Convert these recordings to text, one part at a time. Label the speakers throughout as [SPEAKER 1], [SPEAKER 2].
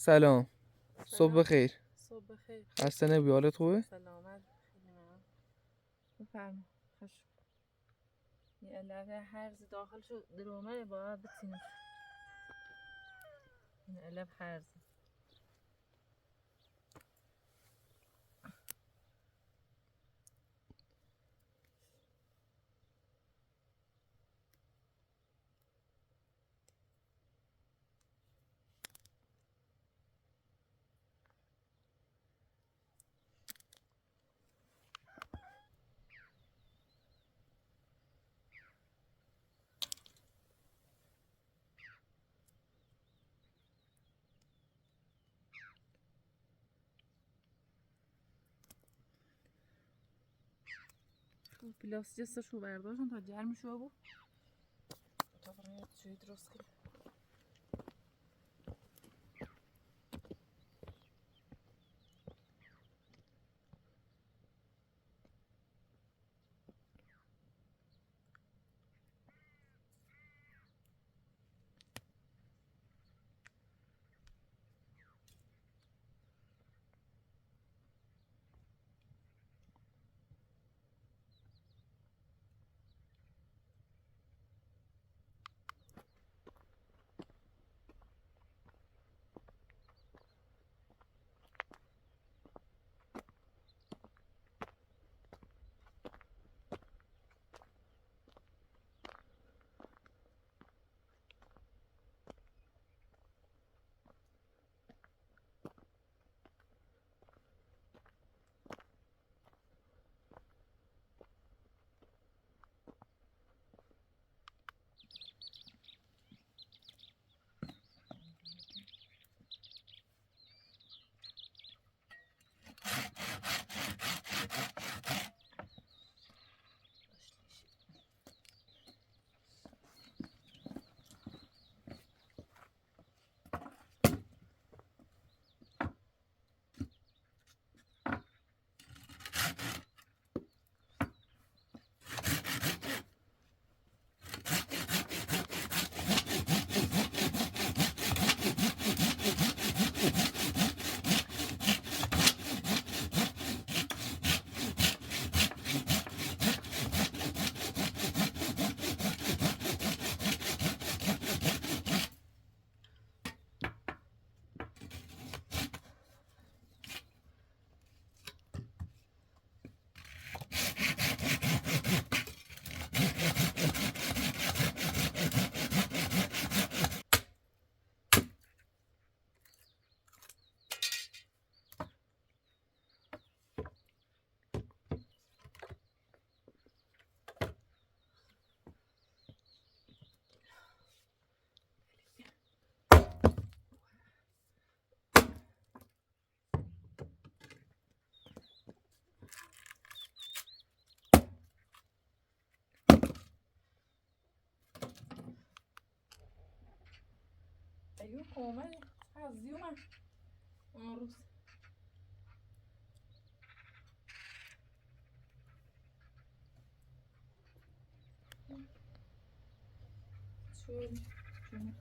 [SPEAKER 1] سلام. صبح بخیر.
[SPEAKER 2] صبح بخیر.
[SPEAKER 1] خسته نبودی؟ حالت خوبه؟
[SPEAKER 2] سلامت. خیلی ممنون. بفرما. خوش. یه علبه هرز داخل شد درومه باید بتینیم. این علب هرز. پلاستیکش رو برداشتم تا جرم شو بود. تا برای چی درست کنم. ایو کومه از یوم اون روز شوری جونه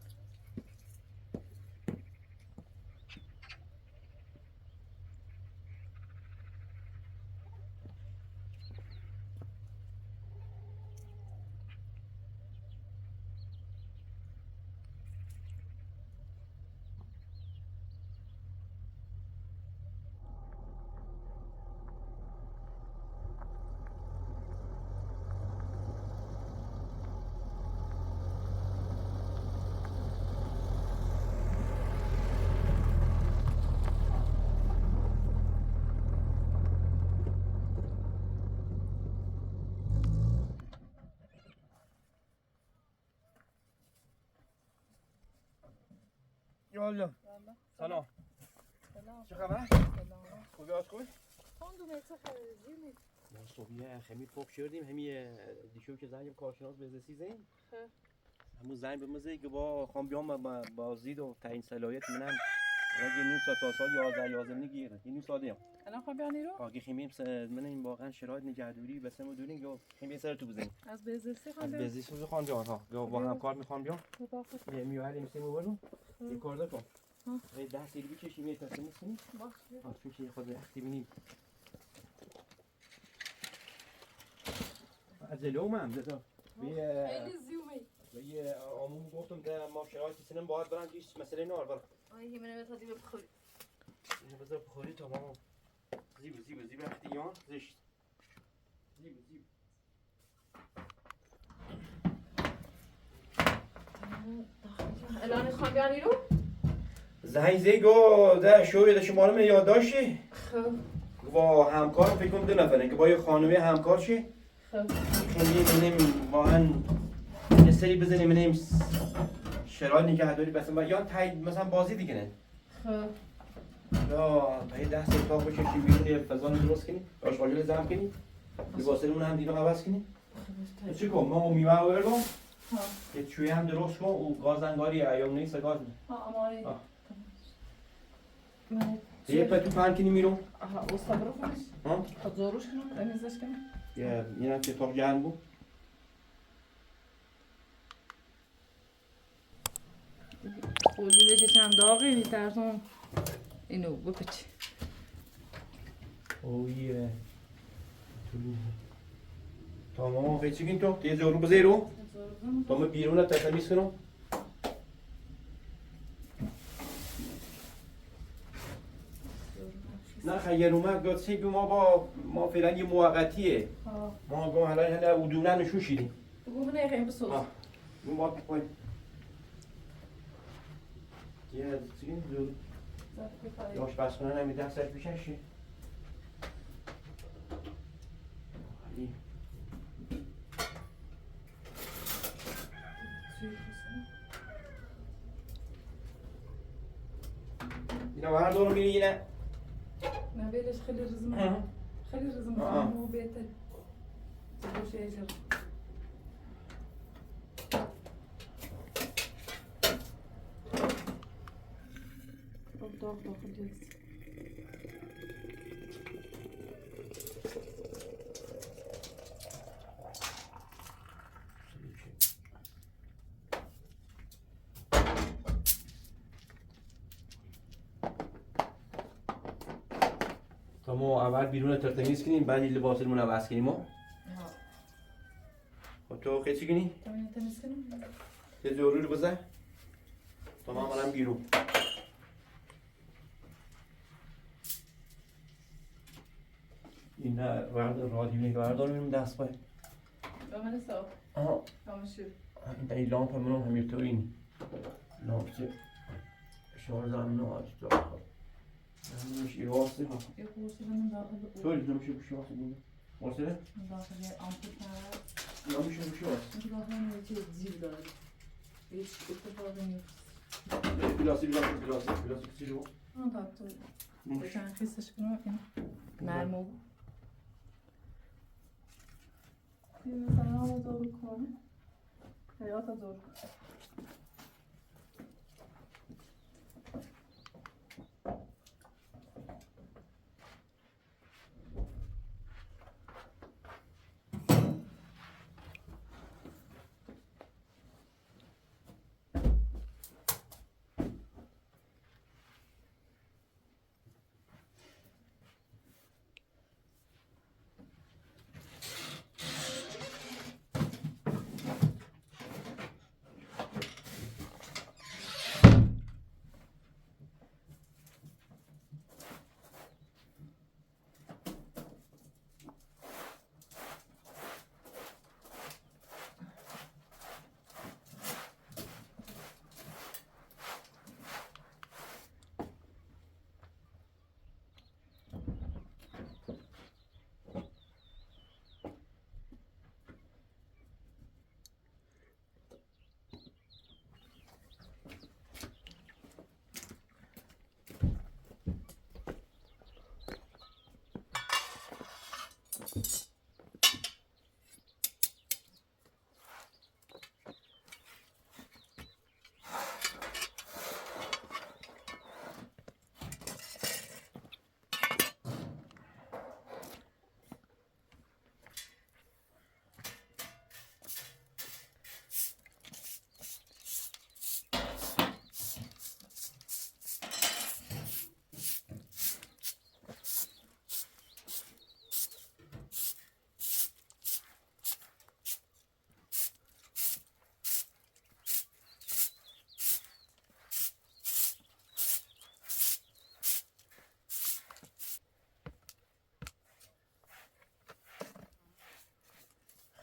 [SPEAKER 3] یالا سلام.
[SPEAKER 2] سلام.
[SPEAKER 3] چه خبر؟
[SPEAKER 2] سلام.
[SPEAKER 3] خوبی از خوبی؟
[SPEAKER 2] اون دو متر خریدی
[SPEAKER 3] ما صبحیه خمی پاک شدیم همی دیشو که زنگ کارشناس بزنسی زین
[SPEAKER 2] خب
[SPEAKER 3] همون زنگ به مزه که با خام بیام با زید و تعیین صلاحیت منم اگه نیم ساعت تا سال 11 میگیره نیم سالیم
[SPEAKER 2] الان خب بیانی رو
[SPEAKER 3] آگه خمیم من این واقعا شرایط نگهداری بس ما دونیم که خمیم سر تو بزنیم
[SPEAKER 2] از بزرسی
[SPEAKER 3] از
[SPEAKER 2] خواهم
[SPEAKER 3] بزیس رو خان بیام ها با هم کار میخوام بیام
[SPEAKER 2] بیان
[SPEAKER 3] یه میوهر میسیم برو یه کار دکن
[SPEAKER 2] ها.
[SPEAKER 3] 10 سری بکشیم یه ترتمیز کنیم.
[SPEAKER 2] باشه.
[SPEAKER 3] چون که خود وقتی بینیم از الهام هم زده
[SPEAKER 2] خیلی زیومه.
[SPEAKER 3] به آمون گفتم که ما شرایط سنم باید برن که هیچ مسئله نار برن
[SPEAKER 2] آیه منو بتادی بخوری.
[SPEAKER 3] اینو بذار بخوری تمام. زیب اختیان زشت زیب
[SPEAKER 2] الان خواهم بیانی رو؟
[SPEAKER 3] زنگ زیگو ده شوی ده شما رو یاد داشتی؟
[SPEAKER 2] خب.
[SPEAKER 3] با همکارم فکر کنم 2 نفرن که با یه خانومی همکار شی؟
[SPEAKER 2] خب.
[SPEAKER 3] چون می‌بینیم واقعا یه سری بزنیم می‌بینیم شرایط نگهداری بس یا تایید مثلا بازی دیگه نه.
[SPEAKER 2] خب.
[SPEAKER 3] یا تا یه 10 اتاق بکشیم بیرون یه فضا رو درست کنیم آشغالی رو زم کنیم لباسمون هم دیگه عوض کنیم چی کن ما میوه رو برگم یه چوی هم درست کن و گاز انگاری ایام نیست گاز
[SPEAKER 2] آماری
[SPEAKER 3] یه پتو پهن کنیم میرون
[SPEAKER 2] اوستا برو کنش تا زاروش کنم رمیزش کنم
[SPEAKER 3] یه اینم که اتاق جهن بود
[SPEAKER 2] خولی بشه چند داغی میترسم اینو بپچی
[SPEAKER 3] اوه تمام قیچی کن تو یه زورو بزیرو تمام بیرون تمیز کنم نه خیر اومد گفت ما فعلا یه موقتیه ما گم حالا ودونه نشون شیدیم
[SPEAKER 2] بگو نه خیلی بسوز
[SPEAKER 3] ما بخوای یه چیزی زور یاش بس کنه نمیده سرش بشنشی اینا بردارو میری اینه
[SPEAKER 2] نه بیلش خیلی رزمه خیلی رزمه مو بهتر تبوش یجر داغ داخل
[SPEAKER 3] تا ما اول بیرون ترتمیز کنیم بعد لباسمون رو عوض کنیم خب تو قیچی کنی؟
[SPEAKER 2] تمیز کنم
[SPEAKER 3] یه زوری رو بزن تا ما برم بیرون این رادیو نگهدار میرم دست پای
[SPEAKER 2] من صاف
[SPEAKER 3] آها
[SPEAKER 2] کامشو
[SPEAKER 3] این در این لامپ هم همینطوری این لامپ چه شارژ هم نه آج تو نمیشه یه واسه ها
[SPEAKER 2] یه خورشید من داخل
[SPEAKER 3] طوری نمیشه بشه واسه بونه واسه؟
[SPEAKER 2] من داخل یه آمپول کرد
[SPEAKER 3] نمیشه بشه واسه
[SPEAKER 2] من داخل یه چیز زیر داره هیچ اتفاقی نیست
[SPEAKER 3] پلاسی کسی رو
[SPEAKER 2] آن دکتر بچن خیسش کنم این مرموب یه مثلا آمو دارو کنم حیات دارو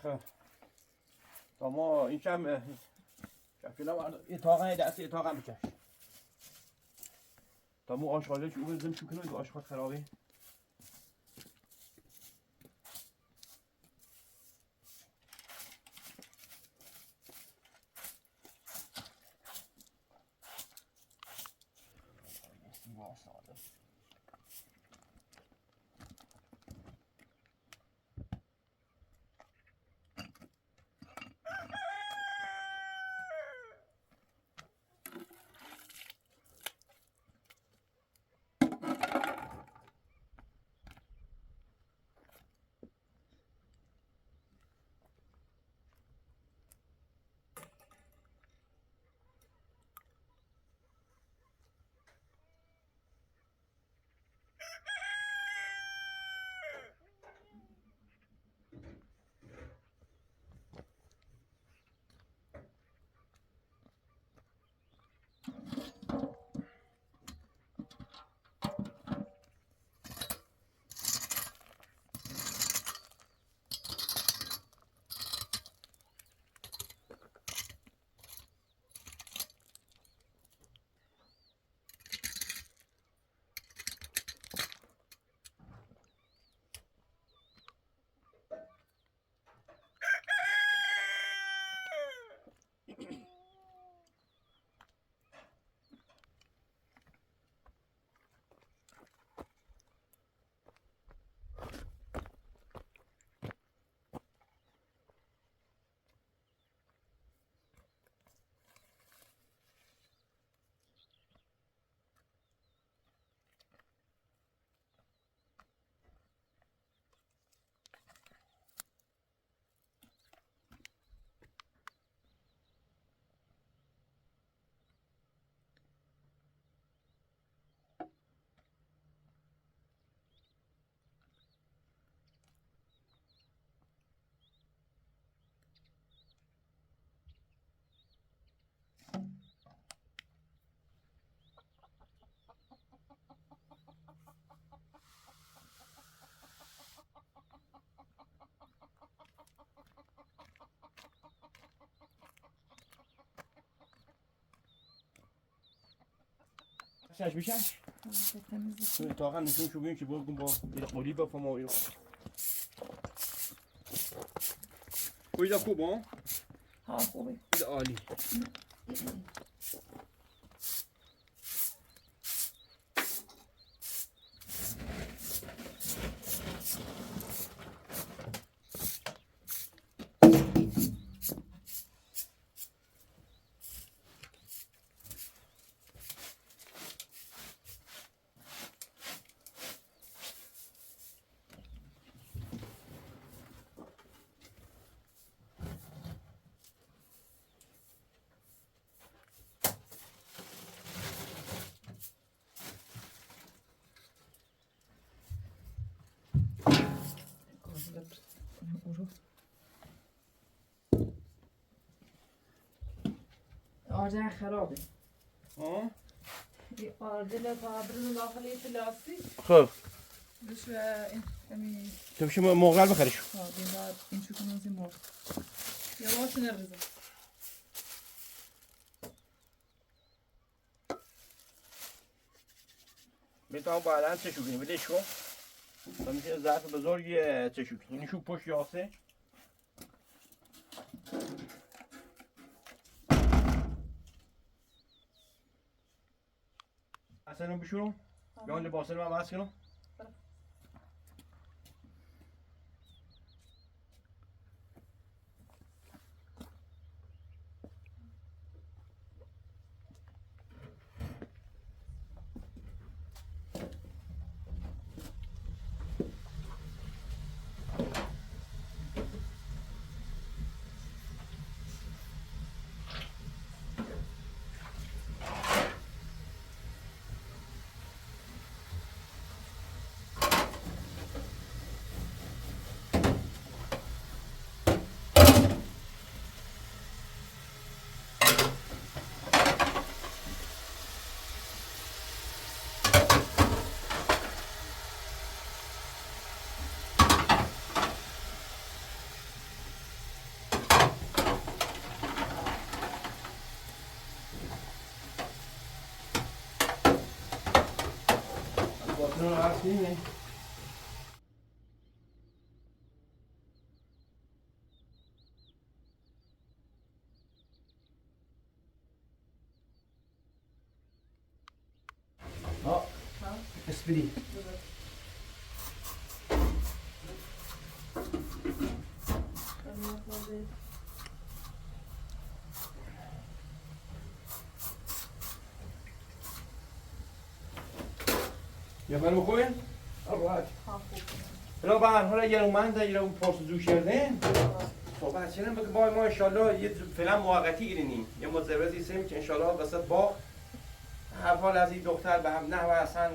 [SPEAKER 3] خب تا ما این چم شفیلا اتاقه دست اتاقم بچش تا مو آشغاله چون بزنم چون کنم آشغال خرابه شش بشش تو اتاقا نشون شو ببین که بگم با قولی بفهم اینو کجا خوبه
[SPEAKER 2] ها خوبه
[SPEAKER 3] عالی
[SPEAKER 2] آرده خرابه
[SPEAKER 3] ها
[SPEAKER 2] این آرده لطابرون داخلی پلاستیک
[SPEAKER 3] خب
[SPEAKER 2] بش این
[SPEAKER 3] تو بشی موغل بخریش
[SPEAKER 2] ها دیدار این شو کنم زی مرد یواش نرزم
[SPEAKER 3] میتونم بعدا چه شو کنی بدهش کن تا میشه ظرف بزرگی چه شو کنی شو پشت یاسه اصلا بشورم یا اون لباسه رو هم هست کنم دستتون رو عوض کنیم. اسپری یا من بخوین؟ راحت بلا به هر حال اگر اومد اگر اون پرسجو کردن صحبت چنین بگه با ما انشالله یه فعلا موقتی گیرینیم یه مزرزی سیم که انشالله وسط با هر حال از این دختر به هم نه و اصلا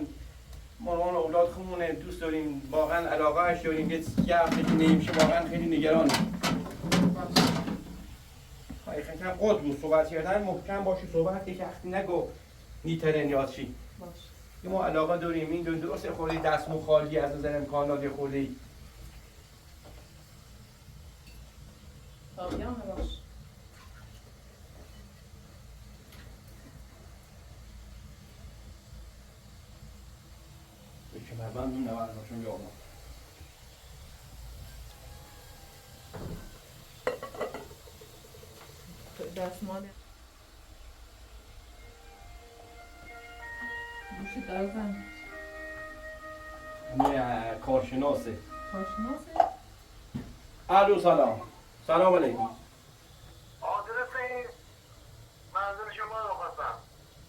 [SPEAKER 3] مامان اولاد خمونه دوست داریم واقعا علاقه اش داریم یه هفته که نمیشه واقعا خیلی نگرانیم خیلی کم قد بود صحبت کردن محکم باشی صحبت که وقتی نگو نیتره نیاز چی
[SPEAKER 2] باش.
[SPEAKER 3] ما علاقه داریم این درست خورده دستمو خالی از نظر امکانات یه خورده
[SPEAKER 2] تابیان باش.
[SPEAKER 3] به کمربند اون نوار باشون یا آمد
[SPEAKER 2] دستمال گوشی دارزن
[SPEAKER 3] این کارشناسه
[SPEAKER 2] کارشناسه؟
[SPEAKER 3] الو سلام سلام علیکم
[SPEAKER 4] آدرس این منزل شما رو خواستم.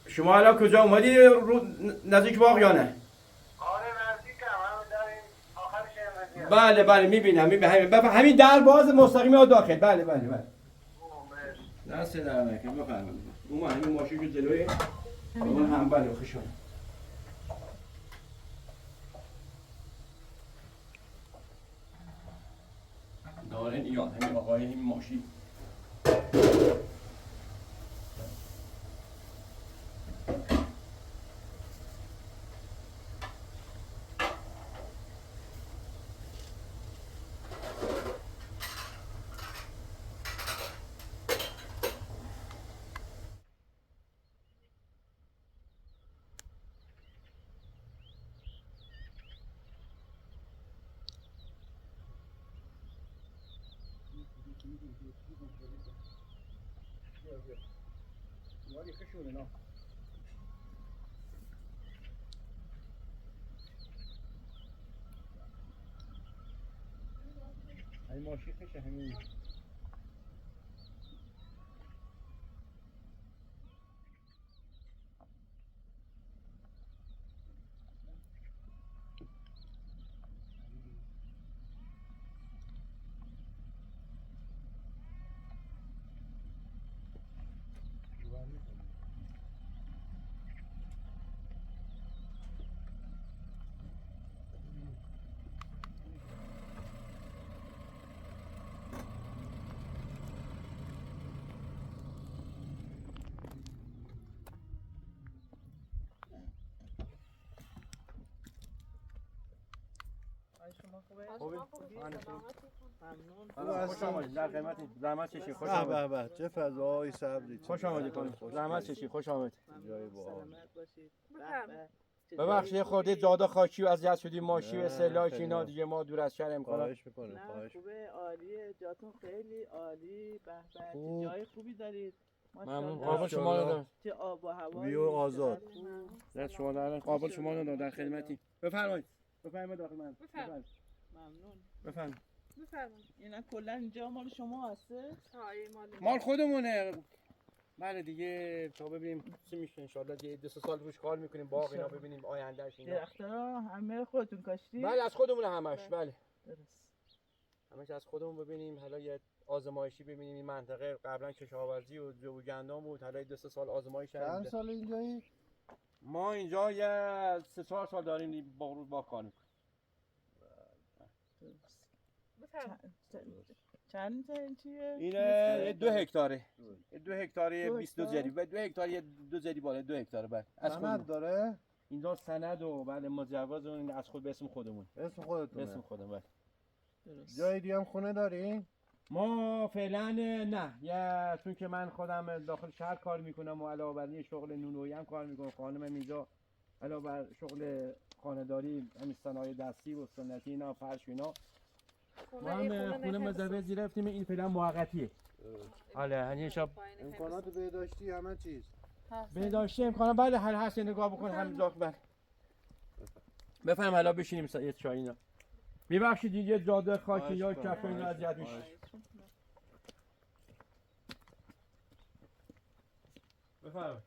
[SPEAKER 3] شما الان کجا اومدی رو نزدیک باغ یا نه؟
[SPEAKER 4] آره نزدیکم همین در این آخر شهر
[SPEAKER 3] بله بله میبینم همین در باز مستقیم ها داخل بله دست در نکن بفرمایید اون همین ماشین که جلوی اون هم بله خوشون دارن ایان همین آقای همین ماشین همین ماشین خشه همین
[SPEAKER 2] شما خوبه؟
[SPEAKER 3] ممنون خوش آمدید در خدمت زحمت چشید خوش
[SPEAKER 5] به
[SPEAKER 3] آمدید
[SPEAKER 5] به چه فضای صبری
[SPEAKER 3] خوش آمدید خانم زحمت چشید خوش آمدید
[SPEAKER 5] جای باحال
[SPEAKER 3] ببخشید یه خورده جاده خاکی و اذیت شدیم ماشی و استهلاک اینا دیگه ما دور از شهر امکانات
[SPEAKER 5] خواهش میکنیم خواهش
[SPEAKER 6] خوبه عالیه جاتون خیلی عالی به به
[SPEAKER 5] خوب.
[SPEAKER 6] چه جای خوبی دارید
[SPEAKER 3] ممنون
[SPEAKER 6] ماشاءالله.
[SPEAKER 3] قابل شما رو
[SPEAKER 6] چه آب و هوا
[SPEAKER 5] ویو آزاد.
[SPEAKER 3] دست شما در قابل شما رو در خدمتی بفرمایید داخل من
[SPEAKER 6] ممنون
[SPEAKER 3] بفرمایید
[SPEAKER 6] اینا کلا اینجا مال شما هسته
[SPEAKER 3] مال خودمونه بله دیگه تا ببینیم چی میشه ان شاءالله یه 2 سال روش کار میکنیم باغ اینا ببینیم آیندهش اینا
[SPEAKER 6] درختها همه خودتون کاشتی
[SPEAKER 3] بله از خودمون همش بله
[SPEAKER 6] درست
[SPEAKER 3] همش از خودمون ببینیم حالا یه آزمایشی ببینیم این منطقه قبلا کشاورزی و جو و گندم بود حالا 2 سال آزمایش
[SPEAKER 5] چند
[SPEAKER 3] کردیم
[SPEAKER 5] سال اینجایی؟
[SPEAKER 3] ما اینجا یه 3-4 سال داریم با کار میکنیم
[SPEAKER 6] چند چیه؟
[SPEAKER 3] اینه 2 هکتاره 2 هکتاره
[SPEAKER 6] دو
[SPEAKER 3] 22
[SPEAKER 6] هکتار؟
[SPEAKER 3] جری 2 هکتار 2 جری بالا 2 هکتار بله از
[SPEAKER 5] سند
[SPEAKER 3] خودمون
[SPEAKER 5] داره؟
[SPEAKER 3] اینجا سند و بله مجوز و این از خود به اسم خودمون
[SPEAKER 5] اسم
[SPEAKER 3] به
[SPEAKER 5] خودتونه
[SPEAKER 3] اسم خودمون بله
[SPEAKER 6] درست
[SPEAKER 5] جای دیگه هم خونه داری؟
[SPEAKER 3] ما فعلا نه یا چون که من خودم داخل شهر کار میکنم و علاوه بر این شغل نونویی هم کار میکنم خانمم اینجا علاوه بر شغل خانه‌داری همین صنایع دستی و سنتی اینا فرش و اینا ما هم خونه مزرعه رفتیم این فعلا موقتیه. حالا یعنی شب
[SPEAKER 5] امکانات بهداشتی همه چیز
[SPEAKER 3] بهداشتی امکانات بله هر هست نگاه بکن همین بله. بفهم حالا بشینیم یه چای اینا. میبخشید یه جاده خاکی یا کف اینا اذیت میشه. بفهم.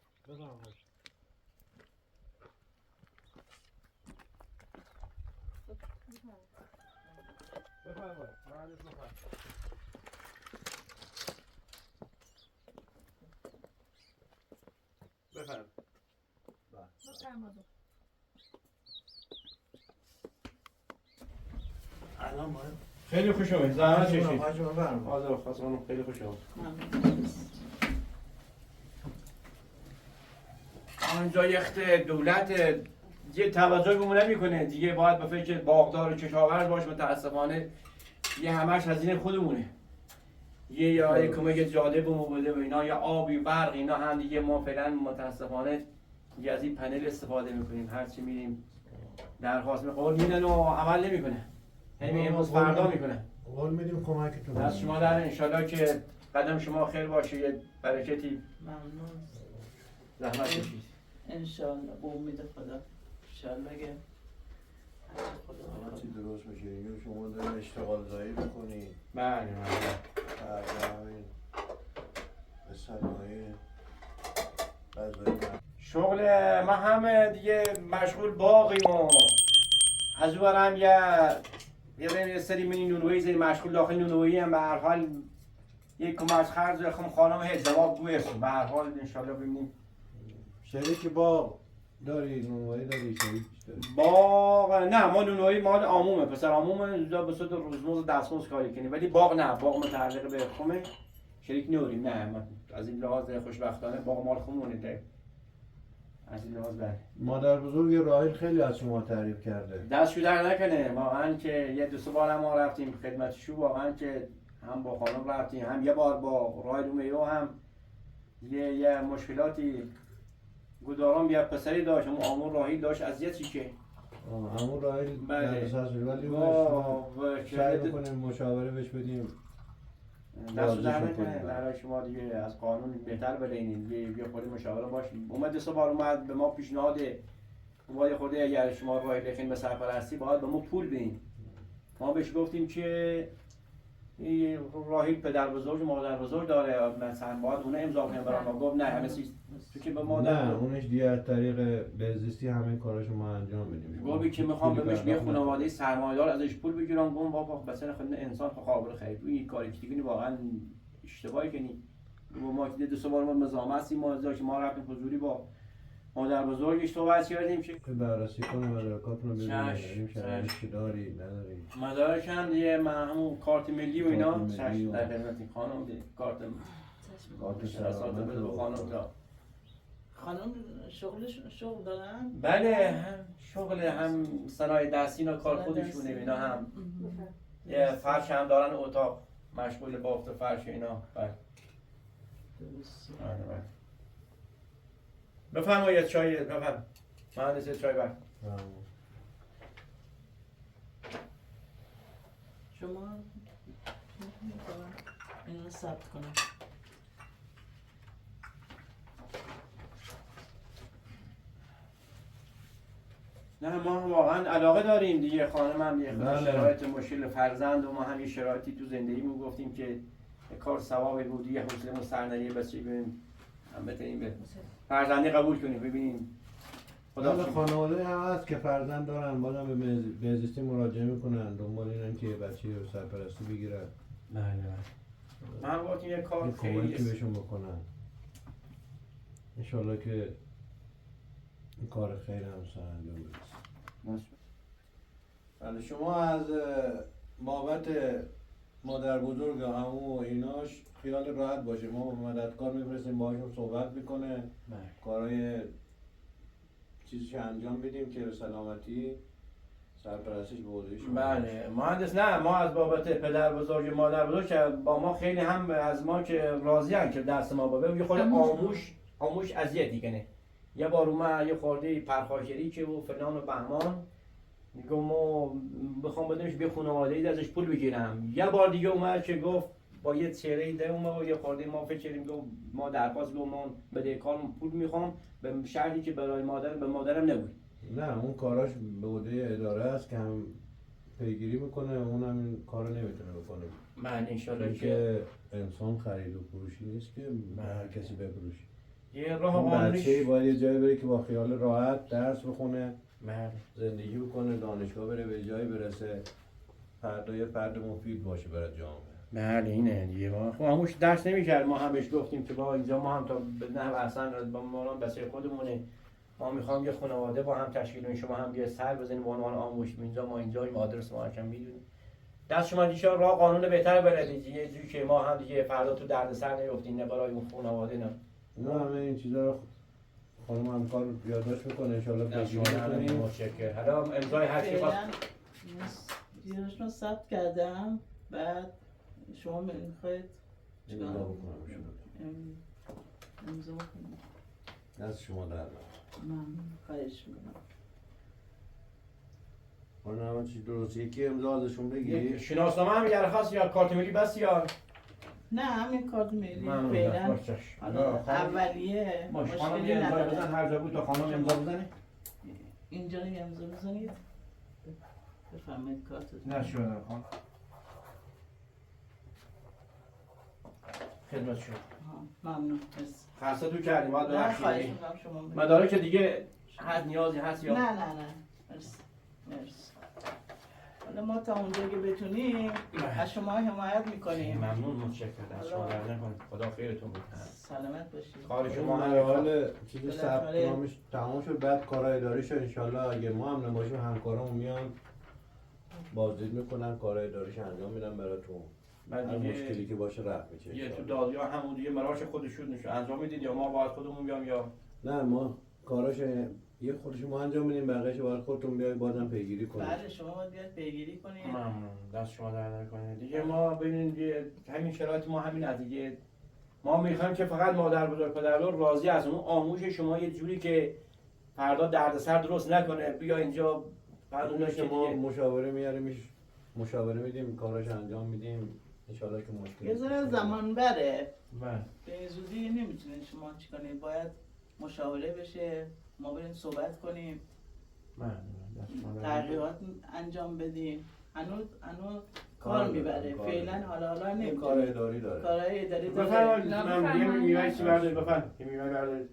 [SPEAKER 5] الان باید
[SPEAKER 3] خیلی خوش آمدید. زحمت کشید.
[SPEAKER 5] حاج بفرمایید.
[SPEAKER 3] حاضر خواستم خیلی خوش آمدید. آنجا یخت دولت یه توجه بهمون نمیکنه دیگه باید به فکر باغدار و کشاورز باش متاسفانه یه همش هزینه خودمونه. یه کمک جاده بهمون بده و اینا یا آبی برق اینا هم دیگه ما فعلا متاسفانه دیگه از این پنل استفاده میکنیم هرچی میریم درخواست قول میدن و عمل نمیکنه. همین امروز فردا میکنه.
[SPEAKER 5] قول میدیم کمکتون
[SPEAKER 3] از شما در انشالله که قدم شما خیر باشه یه برکتی
[SPEAKER 6] ممنون.
[SPEAKER 3] زحمت کشید.
[SPEAKER 6] انشالله به امید خدا. انشالله که
[SPEAKER 5] همه چی درست میشه. اینو شما دارین اشتغال زایی بکنید.
[SPEAKER 3] بله
[SPEAKER 5] بعد همین به صنایع غذایی
[SPEAKER 3] شغل ما هم دیگه مشغول باقیم و از اون هم یه سری منی نونویی زیر مشغول داخل نونویی هم به هر حال یک کمک خرج خم خانم هزدواب گویرسون به هر حال انشالله ببینیم
[SPEAKER 5] شریک باغ داری نونوایی داری شریک داری
[SPEAKER 3] باغ نه ما نونویی مال عمومه پسر عمومه زودا به صورت روزمز و دستمزد کاری کنیم ولی باغ نه باغ متعلق به خمه شریک نوریم نه ما از این لحاظ خوشبختانه باغ مال خمونه ده از این لحاظ بله
[SPEAKER 5] مادر بزرگ راحل خیلی از شما تعریف کرده
[SPEAKER 3] دستشو در نکنه واقعا که یه دو سه بار ما رفتیم خدمتشو واقعا که هم با خانم رفتیم هم یه بار با راحل اومیو هم یه مشکلاتی گداران یه پسری داشت اون آمون راحل داشت اذیتی که
[SPEAKER 5] همون راحل
[SPEAKER 3] بله.
[SPEAKER 5] در اساس ولی سعی بکنیم مشاوره بهش بدیم
[SPEAKER 3] دستو در نکنه برای شما دیگه از قانون بهتر بدینید یه خودی مشاوره باشیم اومد سه بار اومد به ما پیشنهاد اومد خورده اگر شما راه بخین به سرپرستی باید به ما پول بدین ما بهش گفتیم که این راهی پدر بزرگ مادر بزرگ داره مثلا باید اون امضا کنه برام گفت نه همه چیز تو که به مادر
[SPEAKER 5] نه اونش دیگه از طریق بهزیستی همه کاراشو ما انجام بدیم
[SPEAKER 3] گفتی که میخوام بهش یه خانواده سرمایه‌دار ازش پول بگیرم گم بابا مثلا خود انسان قابل خرید این کاری که دیگه واقعا اشتباهی کنی ما که دو سه بار ما مزاحمتی ما ازش ما رفتیم حضوری با مادر بزرگش صحبت کردیم که
[SPEAKER 5] بررسی کنه مدارکاتون رو ببینیم
[SPEAKER 3] چشم،
[SPEAKER 5] شرایطی داری نداری
[SPEAKER 3] مدارک هم دیگه من همون کارت ملی و اینا
[SPEAKER 5] کارت ملی و-
[SPEAKER 3] در خدمت خانم دیگه کارت شناسات بده به خانم دا
[SPEAKER 6] خانم شغل دارن؟
[SPEAKER 3] بله هم شغل هم صنایع دستی اینا کار خودشونه اینا هم یه فرش هم دارن اتاق مشغول بافت فرش اینا بله
[SPEAKER 6] درست.
[SPEAKER 3] بله بله بفرمایید چای بفرم مهندس چای بر
[SPEAKER 6] شما اینو ثبت کنم
[SPEAKER 3] نه ما واقعا علاقه داریم دیگه خانم هم دیگه
[SPEAKER 5] بله.
[SPEAKER 3] شرایط مشکل فرزند و ما هم یه شرایطی تو زندگی می گفتیم که کار ثوابی بود یه حوصله و سرنری بچه ببینیم هم بتونیم به فرزندی قبول کنیم ببینیم
[SPEAKER 5] خدا خانواده هم هست که فرزند دارن بازم به بهزیستی مراجعه میکنن دنبال اینن که بچه رو سرپرستی بگیرن
[SPEAKER 3] بله بله من گفتیم یه کار
[SPEAKER 5] یه
[SPEAKER 3] خیلی
[SPEAKER 5] کمکی بهشون بکنن انشالله که این کار خیر هم سرانجام برسه بله شما از بابت مادر بزرگ همون و ایناش خیال راحت باشه ما با مددکار میفرستیم باهاشون صحبت میکنه کارهای چیزی انجام بدیم که به سلامتی سرپرستش به عهده شما
[SPEAKER 3] بله مهندس نه ما از بابت پدر بزرگ مادر بزرگ که با ما خیلی هم از ما که راضی هستن که دست ما بابه یه خود آموش اذیتی کنه یه بار اومد یه خورده پرخاشگری که و فلان و بهمان، میگم ما بخوام بدمش به خانواده‌ای ازش پول بگیرم. یه بار دیگه اومد که گفت با یه چهره ده اومد و یه خورده ما فکر کردیم که ما درخواست گفت ما بدهکار پول میخوام به شرطی که برای به مادرم نگوی.
[SPEAKER 5] نه اون کاراش به عهده اداره است که هم پیگیری میکنه، اونم این کارو نمیتونه بکنه.
[SPEAKER 3] من انشالله
[SPEAKER 5] چون
[SPEAKER 3] که
[SPEAKER 5] که انسان خرید و فروشی نیست که هر کسی بفروشه.
[SPEAKER 3] یه راه
[SPEAKER 5] اون
[SPEAKER 3] قانونیش
[SPEAKER 5] بچه‌ای باید یه جایی بره که با خیال راحت درس بخونه،
[SPEAKER 3] بله.
[SPEAKER 5] زندگی بکنه، دانشگاه بره، به جایی برسه فردا یه فرد مفید باشه برای جامعه.
[SPEAKER 3] بله اینه دیگه. ما خب هموش درس نمیکرد، ما هم بهش گفتیم که با اینجا ما هم تا نه اصلا با ما بسیار خودمونه، ما میخوام یه خانواده با هم تشکیل کنیم، شما هم یه سر بزنید به عنوان آموزش اینجا، ما اینجاییم، آدرس ما هم میدونیم. دست شما دیگه راه قانون بهتر بلدید یه جوری که ما هم دیگه فردا تو دردسر نیفتیم، نه برای اون خانواده نه.
[SPEAKER 5] نه همه این چیزا رو خانم همکار یادداشت میکنه، ان شاءالله پیگیری کنیم.
[SPEAKER 3] متشکرم. حالا امضای هر کی خواست
[SPEAKER 6] دیروز رو ثبت کردم، بعد شما میخواید
[SPEAKER 5] امضا بکنم شما.
[SPEAKER 6] امضا بکنم.
[SPEAKER 5] دست شما در
[SPEAKER 6] من خواهش میکنم.
[SPEAKER 5] آن همه چیز درست، یکی امضا ازشون بگیری.
[SPEAKER 3] شناسنامه هم درخواست یا کارت ملی بس یا
[SPEAKER 6] نه همین کارت ملی
[SPEAKER 3] ممنون.
[SPEAKER 6] فعلا
[SPEAKER 3] باشه.
[SPEAKER 6] حالا اولیه
[SPEAKER 3] باشه خانم
[SPEAKER 6] مشکلی
[SPEAKER 3] یه امضا
[SPEAKER 6] نداره.
[SPEAKER 3] بزن، هر جا بود تا خانم امضا بزنه.
[SPEAKER 6] اینجا رو یه امضا بزنید بفرمایید کارتتون.
[SPEAKER 3] نشد خانم. خدمت شما.
[SPEAKER 6] ممنون. مرسی.
[SPEAKER 3] خاصه تو کردیم باید
[SPEAKER 6] نه خواهش
[SPEAKER 3] ببخشید.
[SPEAKER 6] میکنم شما بگید.
[SPEAKER 3] مدارک دیگه هست نیازی هست یا
[SPEAKER 6] نه مرسی. مرسی. حالا ما تا اونجا که بتونیم از شما حمایت میکنیم.
[SPEAKER 3] ممنون، متشکرم. از شما در نکنید. خدا خیرتون بکنه.
[SPEAKER 6] سلامت باشید.
[SPEAKER 3] کار شما
[SPEAKER 5] شما
[SPEAKER 3] هم
[SPEAKER 5] هر حال چیز
[SPEAKER 6] بالاخره-
[SPEAKER 5] ثبت نامش تمام شد، بعد کارهای اداریشو انشالله اگه ما هم نباشیم همکارامون میان بازدید میکنن، کارهای اداریش انجام میدن براتون. هر
[SPEAKER 3] بعد
[SPEAKER 5] مشکلی
[SPEAKER 3] دیگه
[SPEAKER 5] که باشه رفت میشه
[SPEAKER 3] یه تو
[SPEAKER 5] انشالله.
[SPEAKER 3] دادیا همون دیگه مراش خودشون انجام میدید یا ما باید خودمون بیام یا
[SPEAKER 5] نه ما کاراش یه خودش ما انجام میدیم، بقیه‌اش باید خودتون بیاید بازم پیگیری کنید.
[SPEAKER 6] بله شما باید بیاد پیگیری کنید.
[SPEAKER 3] ممنون. دست شما در نکنه. دیگه ما ببینید دیگه همین شرایط ما همین از دیگه ما میخوایم که فقط مادر بزرگ پدر بزرگ راضی از اون آموزش شما یه جوری که فردا دردسر درست نکنه، بیا اینجا بعد اون که
[SPEAKER 5] ما
[SPEAKER 3] دیگه
[SPEAKER 5] مشاوره میاریمش، مشاوره میدیم، کاراش انجام میدیم انشالله که مشکلی
[SPEAKER 6] یه ذره
[SPEAKER 5] پیش
[SPEAKER 6] زمان بره.
[SPEAKER 3] بله.
[SPEAKER 6] به زودی نمیتونید شما چی کنید، باید مشاوره بشه، ما بریم صحبت کنیم،
[SPEAKER 3] ممنون. دست شما در نکنه.
[SPEAKER 6] تغییرات انجام بدیم. هنوز کار میبره.
[SPEAKER 5] کار
[SPEAKER 6] فعلا
[SPEAKER 5] میبره.
[SPEAKER 6] حالا
[SPEAKER 5] این
[SPEAKER 6] نمیتونیم.
[SPEAKER 5] کار اداری داره.
[SPEAKER 6] کارهای اداری داره.
[SPEAKER 3] بفرمایید.
[SPEAKER 2] نه،
[SPEAKER 3] من یه
[SPEAKER 2] بفرمایید.
[SPEAKER 3] میوه چی بردارید بفرمایید. یه میوه بردارید.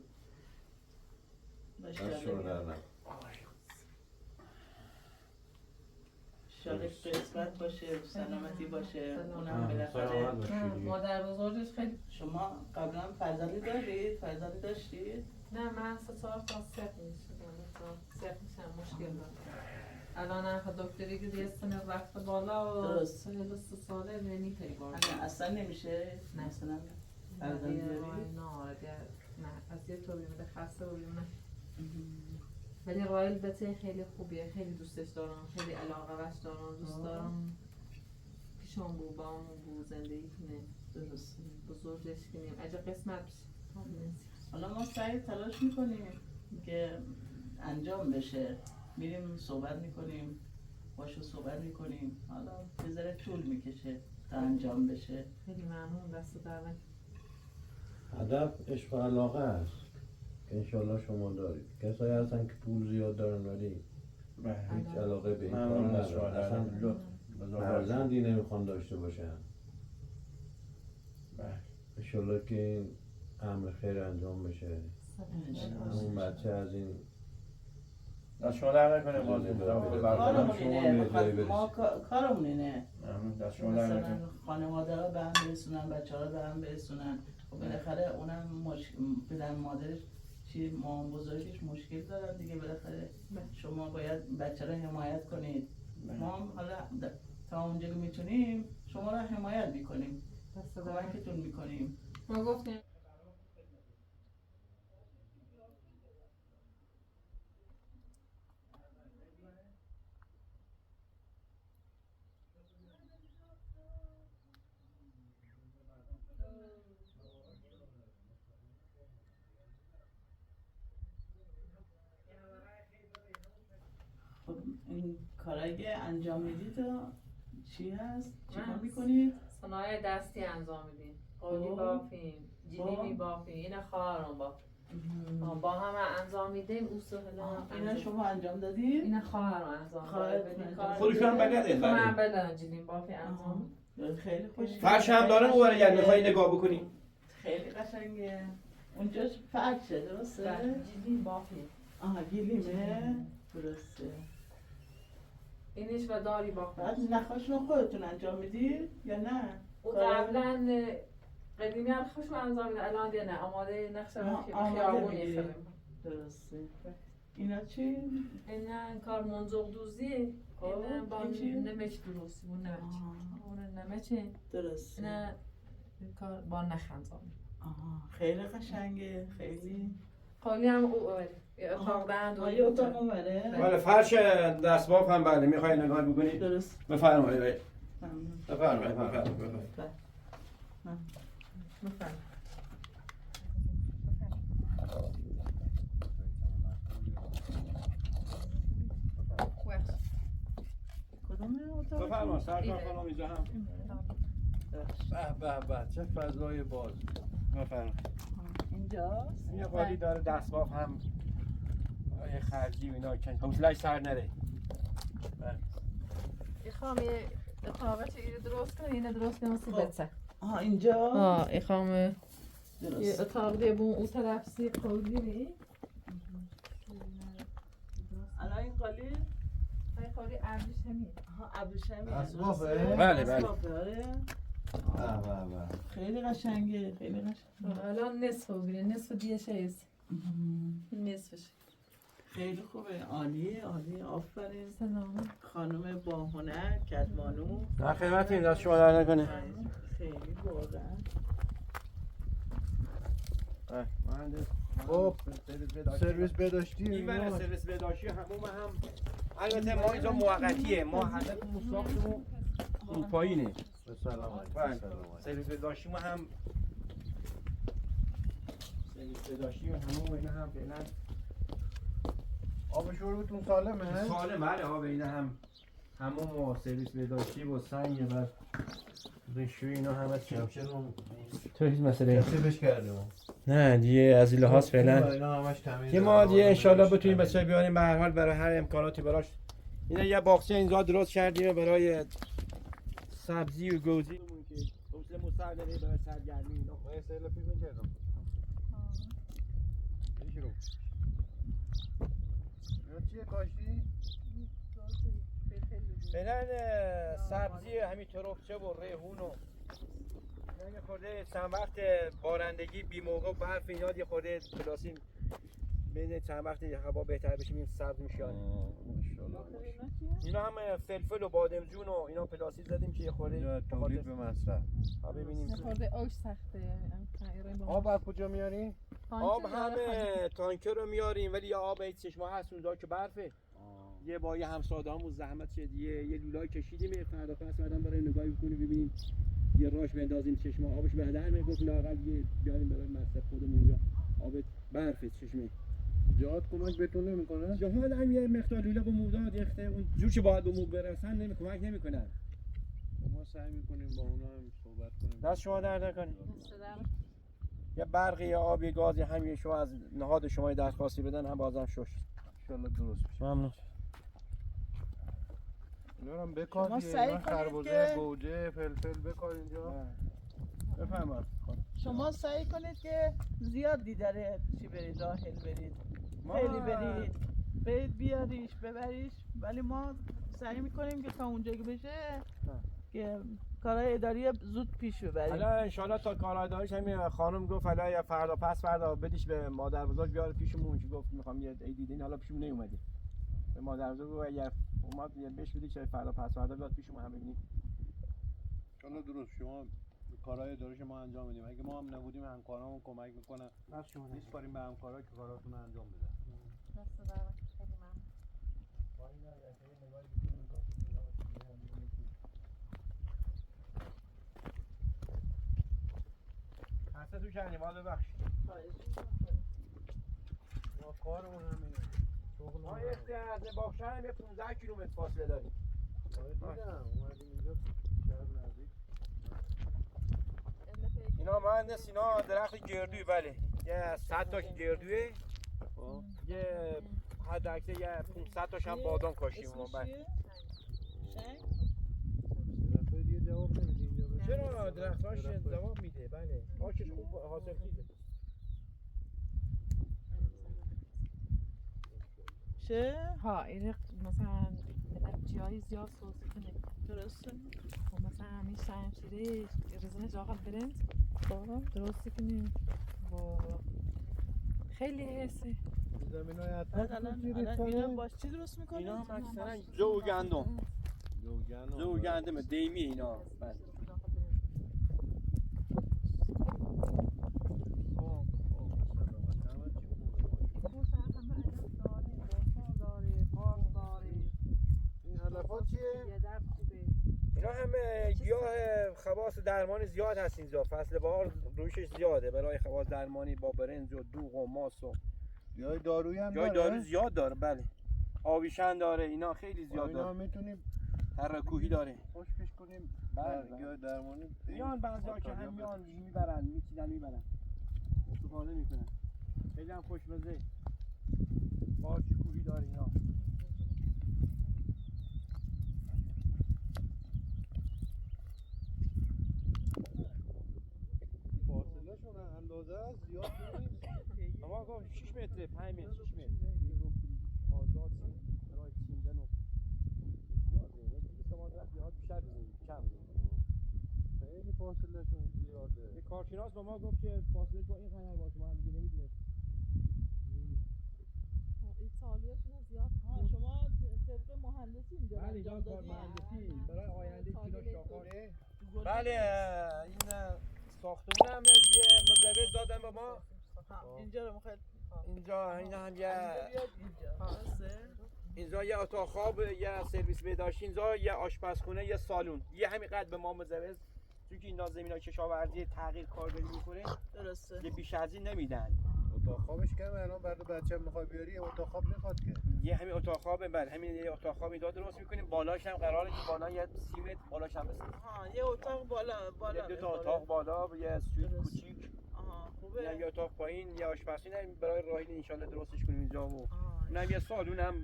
[SPEAKER 6] باشه،
[SPEAKER 5] دست شما در نکنه.
[SPEAKER 6] شاید قسمت باشه، سلامتی باشه.
[SPEAKER 2] سلامت.
[SPEAKER 6] اونم بالاخره.
[SPEAKER 5] سلامت باشید دیگه.
[SPEAKER 2] مادر بزرگش خیلی
[SPEAKER 6] شما قبلا فرزندی دارید؟ فرزندی داشتید؟
[SPEAKER 2] نه من 3-4 تا سخت میشدم، سخت میشم مشکل دارم. الان هم دکتری که دیگه سن رفته بالا و
[SPEAKER 6] درست.
[SPEAKER 2] 43 ساله یعنی پیگار
[SPEAKER 6] اصلا نمیشه؟
[SPEAKER 2] نه.
[SPEAKER 6] مثلا فرزند داری؟
[SPEAKER 2] نه اگر نه از یه طوری میده خسته بودیم نه. ولی رایل بچه خیلی خوبیه، خیلی دوستش دارم، خیلی علاقه بش دارم، دوست دارم پیشم بود، با اون بود، زندگی کنه،
[SPEAKER 6] درست.
[SPEAKER 2] بزرگش کنیم اگه قسمت بشه.
[SPEAKER 6] حالا ما سعی تلاش میکنیم که انجام بشه، میریم صحبت میکنیم، باشو صحبت میکنیم، حالا یه ذره طول میکشه تا انجام بشه.
[SPEAKER 2] خیلی ممنون، دست در نکنه.
[SPEAKER 5] هدف عشق و علاقه است که انشالله شما دارید. کسایی هستن که پول زیاد دارن ولی هیچ علاقه به این کار
[SPEAKER 3] ممنون از شما
[SPEAKER 5] ندارن،
[SPEAKER 3] در
[SPEAKER 5] اصلا
[SPEAKER 3] نکنه.
[SPEAKER 5] فرزندی نمیخوان داشته باشن.
[SPEAKER 3] بله.
[SPEAKER 5] انشالله که این امر خیر انجام بشه، اون بچه از این
[SPEAKER 3] دست شما در نکنه. باز
[SPEAKER 6] کارمون
[SPEAKER 5] شما
[SPEAKER 6] اینه،
[SPEAKER 5] به جایی برسید.
[SPEAKER 6] ما کارمون اینه.
[SPEAKER 3] ممنون. دست شما در
[SPEAKER 6] مثلا
[SPEAKER 3] نکنه.
[SPEAKER 6] خانواده ها به هم برسونن، بچه ها به هم برسونن. خب بالاخره اونم پدر مادرش چی مام بزرگش مشکل دارن دیگه، بالاخره شما باید بچه رو حمایت کنید. ما هم حالا تا اونجا که میتونیم شما رو حمایت میکنیم،
[SPEAKER 2] دست در نکنه.
[SPEAKER 6] کمکتون میکنیم.
[SPEAKER 2] ما گفتیم
[SPEAKER 6] این کارایی که انجام میدید چی هست؟ چیکار میکنید؟
[SPEAKER 2] صنایع دستی انجام میدیم. قولی بافیم، جیلی میبافیم، این خواهرم با. با هم انجام میدیم. او سهلا
[SPEAKER 6] اینا شما انجام دادید؟
[SPEAKER 2] این خواهرم انجام میدیم.
[SPEAKER 3] خودشون هم بلده.
[SPEAKER 2] من بلدم جیلی بافی انجام.
[SPEAKER 6] خیلی خوش.
[SPEAKER 3] فرش هم داره اون اگر میخوای نگاه بکنی.
[SPEAKER 6] خیلی قشنگه. اونجاش فرشه درسته؟
[SPEAKER 2] جیلی بافی.
[SPEAKER 6] آها گلیمه؟ درسته.
[SPEAKER 2] اینش و داری بافی.
[SPEAKER 6] بعد نخاشون خودتون انجام میدید یا نه؟
[SPEAKER 2] او قبلا قدیمی هم خوش انجام میده، الان دیگه نه آماده نقش خیابونی خیلی.
[SPEAKER 6] درسته. اینا چی؟
[SPEAKER 2] این کار منزوق دوزی. این با نمچ درستی. اون نمچ. اون نمچه.
[SPEAKER 6] درسته.
[SPEAKER 2] این کار با نخ انجام میده.
[SPEAKER 6] خیلی قشنگه. خیلی.
[SPEAKER 2] خالی هم او اتاق بند و
[SPEAKER 6] یه اتاق اومده.
[SPEAKER 3] بله فرش دستباف هم بله میخوای نگاه بکنی.
[SPEAKER 6] درست.
[SPEAKER 3] بفرمایید.
[SPEAKER 6] ممنون.
[SPEAKER 3] بفرمایید.
[SPEAKER 6] کدوم اتاق؟
[SPEAKER 3] بفرمایید. سرکار خانم اینجا هم.
[SPEAKER 5] به به چه فضای باز.
[SPEAKER 3] بفرمایید.
[SPEAKER 6] اینجاست.
[SPEAKER 3] این قالی داره دستباف هم یه خرجی و اینا کن حوصله‌اش سر نره.
[SPEAKER 2] ایخوام یه اتاقه چه درست کنه اینه درست کنه سی بچه.
[SPEAKER 6] اینجا؟
[SPEAKER 2] ایخوام یه اتاق دیگه بون اون طرف سی قولی نی.
[SPEAKER 6] الان این قالی؟
[SPEAKER 2] این قالی ابریشمی.
[SPEAKER 6] ابریشمی.
[SPEAKER 5] اسبابه؟
[SPEAKER 3] بله بله.
[SPEAKER 6] خیلی قشنگه. خیلی قشنگه.
[SPEAKER 2] الان نصف ببینید نصف دیگه شایست. نصفش.
[SPEAKER 6] خیلی خوبه. عالیه عالیه. آفرین.
[SPEAKER 2] سلام.
[SPEAKER 6] خانم با هنر کدبانو.
[SPEAKER 3] در خدمتیم دست شما در نکنه.
[SPEAKER 6] خیلی واقعا.
[SPEAKER 5] خب سرویس بداشتی؟
[SPEAKER 3] این برای سرویس بداشتی همون هم البته ما اینجا موقتیه ما هدفمون ساختمون اون پایینه.
[SPEAKER 5] به سلامت.
[SPEAKER 3] سرویس بداشتی ما هم سرویس بداشتی همون اینا هم فعلا
[SPEAKER 5] آب شروعتون سالمه؟
[SPEAKER 3] سالم بله آب اینا هم همون و سرویس بداشتی و سنگ و ریشوی اینا همه تو هیچ مسئله
[SPEAKER 5] کسیبش کردیم.
[SPEAKER 3] نه دیگه از این لحاظ فعلا
[SPEAKER 5] اینا همش تمیز.
[SPEAKER 3] که ما دیگه انشالله بتونیم بچه بیاریم به هر حال برای هر امکاناتی براش. اینا یه باغچه اینجا درست کردیم برای سبزی و گوزی که حوصله مستقله برای سرگرمی اینا.
[SPEAKER 5] من سهل فیلم کردم. شروع. اینا چیه کاشتی؟
[SPEAKER 3] فعلا سبزی همین تربچه و ریحون و یه خورده چند وقت بارندگی بی موقع برف اینا یه خورده پلاسیم بین چند وقت هوا بهتر بشه این سبز میشه. اینا هم فلفل و بادمجون و اینا پلاسی زدیم که یه خورده
[SPEAKER 5] تولید به مصرف.
[SPEAKER 3] ببینیم
[SPEAKER 2] خورده آش سخته.
[SPEAKER 5] آب از کجا میاری؟
[SPEAKER 3] آب هم تانکر رو میاریم ولی آب این چشمه هست اونجا که برفه. یه با یه همساده‌هامون زحمت شد یه لولای کشیدیم فردا پس بعدم برای نگاهی بکنیم ببینیم یه راش بندازیم چشمه آبش به در میاد گفت لااقل یه بیاریم برای مصرف خودمون اونجا آب برفه چشمه.
[SPEAKER 5] جهاد کمک بهتون نمیکنه؟
[SPEAKER 3] جهاد هم یه مقدار لوله به موداد یخته اون جور که باید به مود برسن کمک نمیکنن.
[SPEAKER 5] ما سعی میکنیم با اونا هم صحبت کنیم.
[SPEAKER 3] دست شما درد نکنه. یه برقی یا آب یا گاز همین شما از نهاد شما درخواستی بدن هم بازم شش
[SPEAKER 5] ان درست بشه.
[SPEAKER 3] ممنون.
[SPEAKER 5] اینا هم بکار
[SPEAKER 6] شما
[SPEAKER 5] دیگه.
[SPEAKER 6] سعی
[SPEAKER 5] اینا
[SPEAKER 6] کنید
[SPEAKER 5] خربزه،
[SPEAKER 6] که
[SPEAKER 5] گوجه، فلفل بکار اینجا.
[SPEAKER 3] بفرمایید.
[SPEAKER 6] شما سعی کنید که زیاد دیداره چی برید راحل برید. خیلی برید بیاریش ببریش ولی ما سعی میکنیم که تا اونجا که بشه که کارهای اداری زود پیش ببریم.
[SPEAKER 3] حالا ان شاءالله تا کارهای اداریش همین خانم گفت حالا یا فردا پس فردا بدیش به مادر بزرگ بیاره پیشمون که گفت میخوام یه عید دیدین حالا پیشمون نیومدی. به مادر بزرگ گفت اگه اومد یه بهش بدی چه فردا پس فردا بیاد پیشمون هم ببینیم.
[SPEAKER 5] ان درست شما کارهای اداریش ما انجام میدیم. اگه ما هم نبودیم همکارامون کمک میکنن. میسپاریم به همکارا که کاراتون رو انجام بدن.
[SPEAKER 3] خسته تو کردیم حالا ببخشید.
[SPEAKER 5] ما کارمون همینه.
[SPEAKER 3] ما از باغچه هم یه 15 کیلومتر فاصله داریم.
[SPEAKER 5] اومدیم اینجا شهر نزدیک.
[SPEAKER 3] اینا مهندس اینا درخت گردوی بله. یه 100 تا گردویه. یه حد اکثر یه 500 تاش هم بادام کاشتیم ما بله.
[SPEAKER 5] یه جواب نمیدی اینجا.
[SPEAKER 3] چرا درختاش جواب میده بله. آشش خوب حاصل خیزه.
[SPEAKER 6] چه؟
[SPEAKER 2] ها این مثلا جایی زیاد سوسی کنه
[SPEAKER 6] درسته؟
[SPEAKER 2] و مثلا همین شمشیره رزن جاقل برنج درستی کنیم و خیلی حسه
[SPEAKER 5] زمینای
[SPEAKER 6] بعد الان اینا باش چی درست میکنه؟
[SPEAKER 3] اینا هم اکثرا جو و گندم. جو و گندم دیمی اینا بله.
[SPEAKER 5] این علفات چیه؟
[SPEAKER 3] اینا هم گیاه خواص درمانی زیاد هست اینجا. فصل بهار روشش زیاده برای خواص درمانی با برنج و دوغ و ماس و
[SPEAKER 5] جای دارویی هم
[SPEAKER 3] جای
[SPEAKER 5] داره؟
[SPEAKER 3] دارو زیاد داره بله. آویشن داره اینا خیلی زیاد
[SPEAKER 5] اینا
[SPEAKER 3] داره.
[SPEAKER 5] میتونیم
[SPEAKER 3] ترکوهی داره.
[SPEAKER 5] خشکش کنیم.
[SPEAKER 3] بله.
[SPEAKER 5] جای درمانی.
[SPEAKER 3] میان بعضیا که هم میان میبرن میچیدن میبرن استفاده میکنن. خیلی هم خوشمزه. پارچه کوهی داره اینا.
[SPEAKER 5] فاصله شون اندازه است زیاد نیست.
[SPEAKER 3] اما گفت 6 متره 5 متر 6 متر. آزاد برای چیندن و زیاده. شما در جهات بیشتر کم.
[SPEAKER 5] خیلی فاصله شون زیاده.
[SPEAKER 3] یه کارشناس با ما گفت که فاصله با این قدر باشه من دیگه نمیدونم.
[SPEAKER 2] این سالیاشون زیاد
[SPEAKER 6] شما طبق مهندسی اینجا
[SPEAKER 3] بله
[SPEAKER 6] انجام
[SPEAKER 3] اینجا کار
[SPEAKER 6] دادی؟
[SPEAKER 3] مهندسی برای آینده کیلو شاخاره.
[SPEAKER 6] گل
[SPEAKER 3] بله این ساختمون هم یه مزوج دادن به ما.
[SPEAKER 6] اینجا رو میخواید
[SPEAKER 3] اینجا اینا هم یه
[SPEAKER 6] بیاد اینجا درسته؟
[SPEAKER 3] اینجا یه اتاق خواب یه سرویس بهداشتی اینجا یه آشپزخونه یه سالن یه همین قد به ما مزوج چون که اینا زمینای کشاورزی تغییر کاربری میکنه
[SPEAKER 6] درسته
[SPEAKER 3] یه بیش از این نمیدن.
[SPEAKER 5] اتاق خوابش کمه الان برای بچه میخوای بیاری یه اتاق خواب میخواد که.
[SPEAKER 3] یه همین اتاق خوابه بله همین یه اتاق خواب اینجا درست میکنیم بالاش هم قراره که بالا یه 30 متر بالاش هم بسازیم.
[SPEAKER 6] یه اتاق بالا
[SPEAKER 3] یه دو تا اتاق بالا یه سویت کوچیک
[SPEAKER 6] خوبه
[SPEAKER 3] یه اتاق پایین یه آشپزخونه برای راحیل ان شاء الله درستش کنیم اینجا و اونم یه سالون هم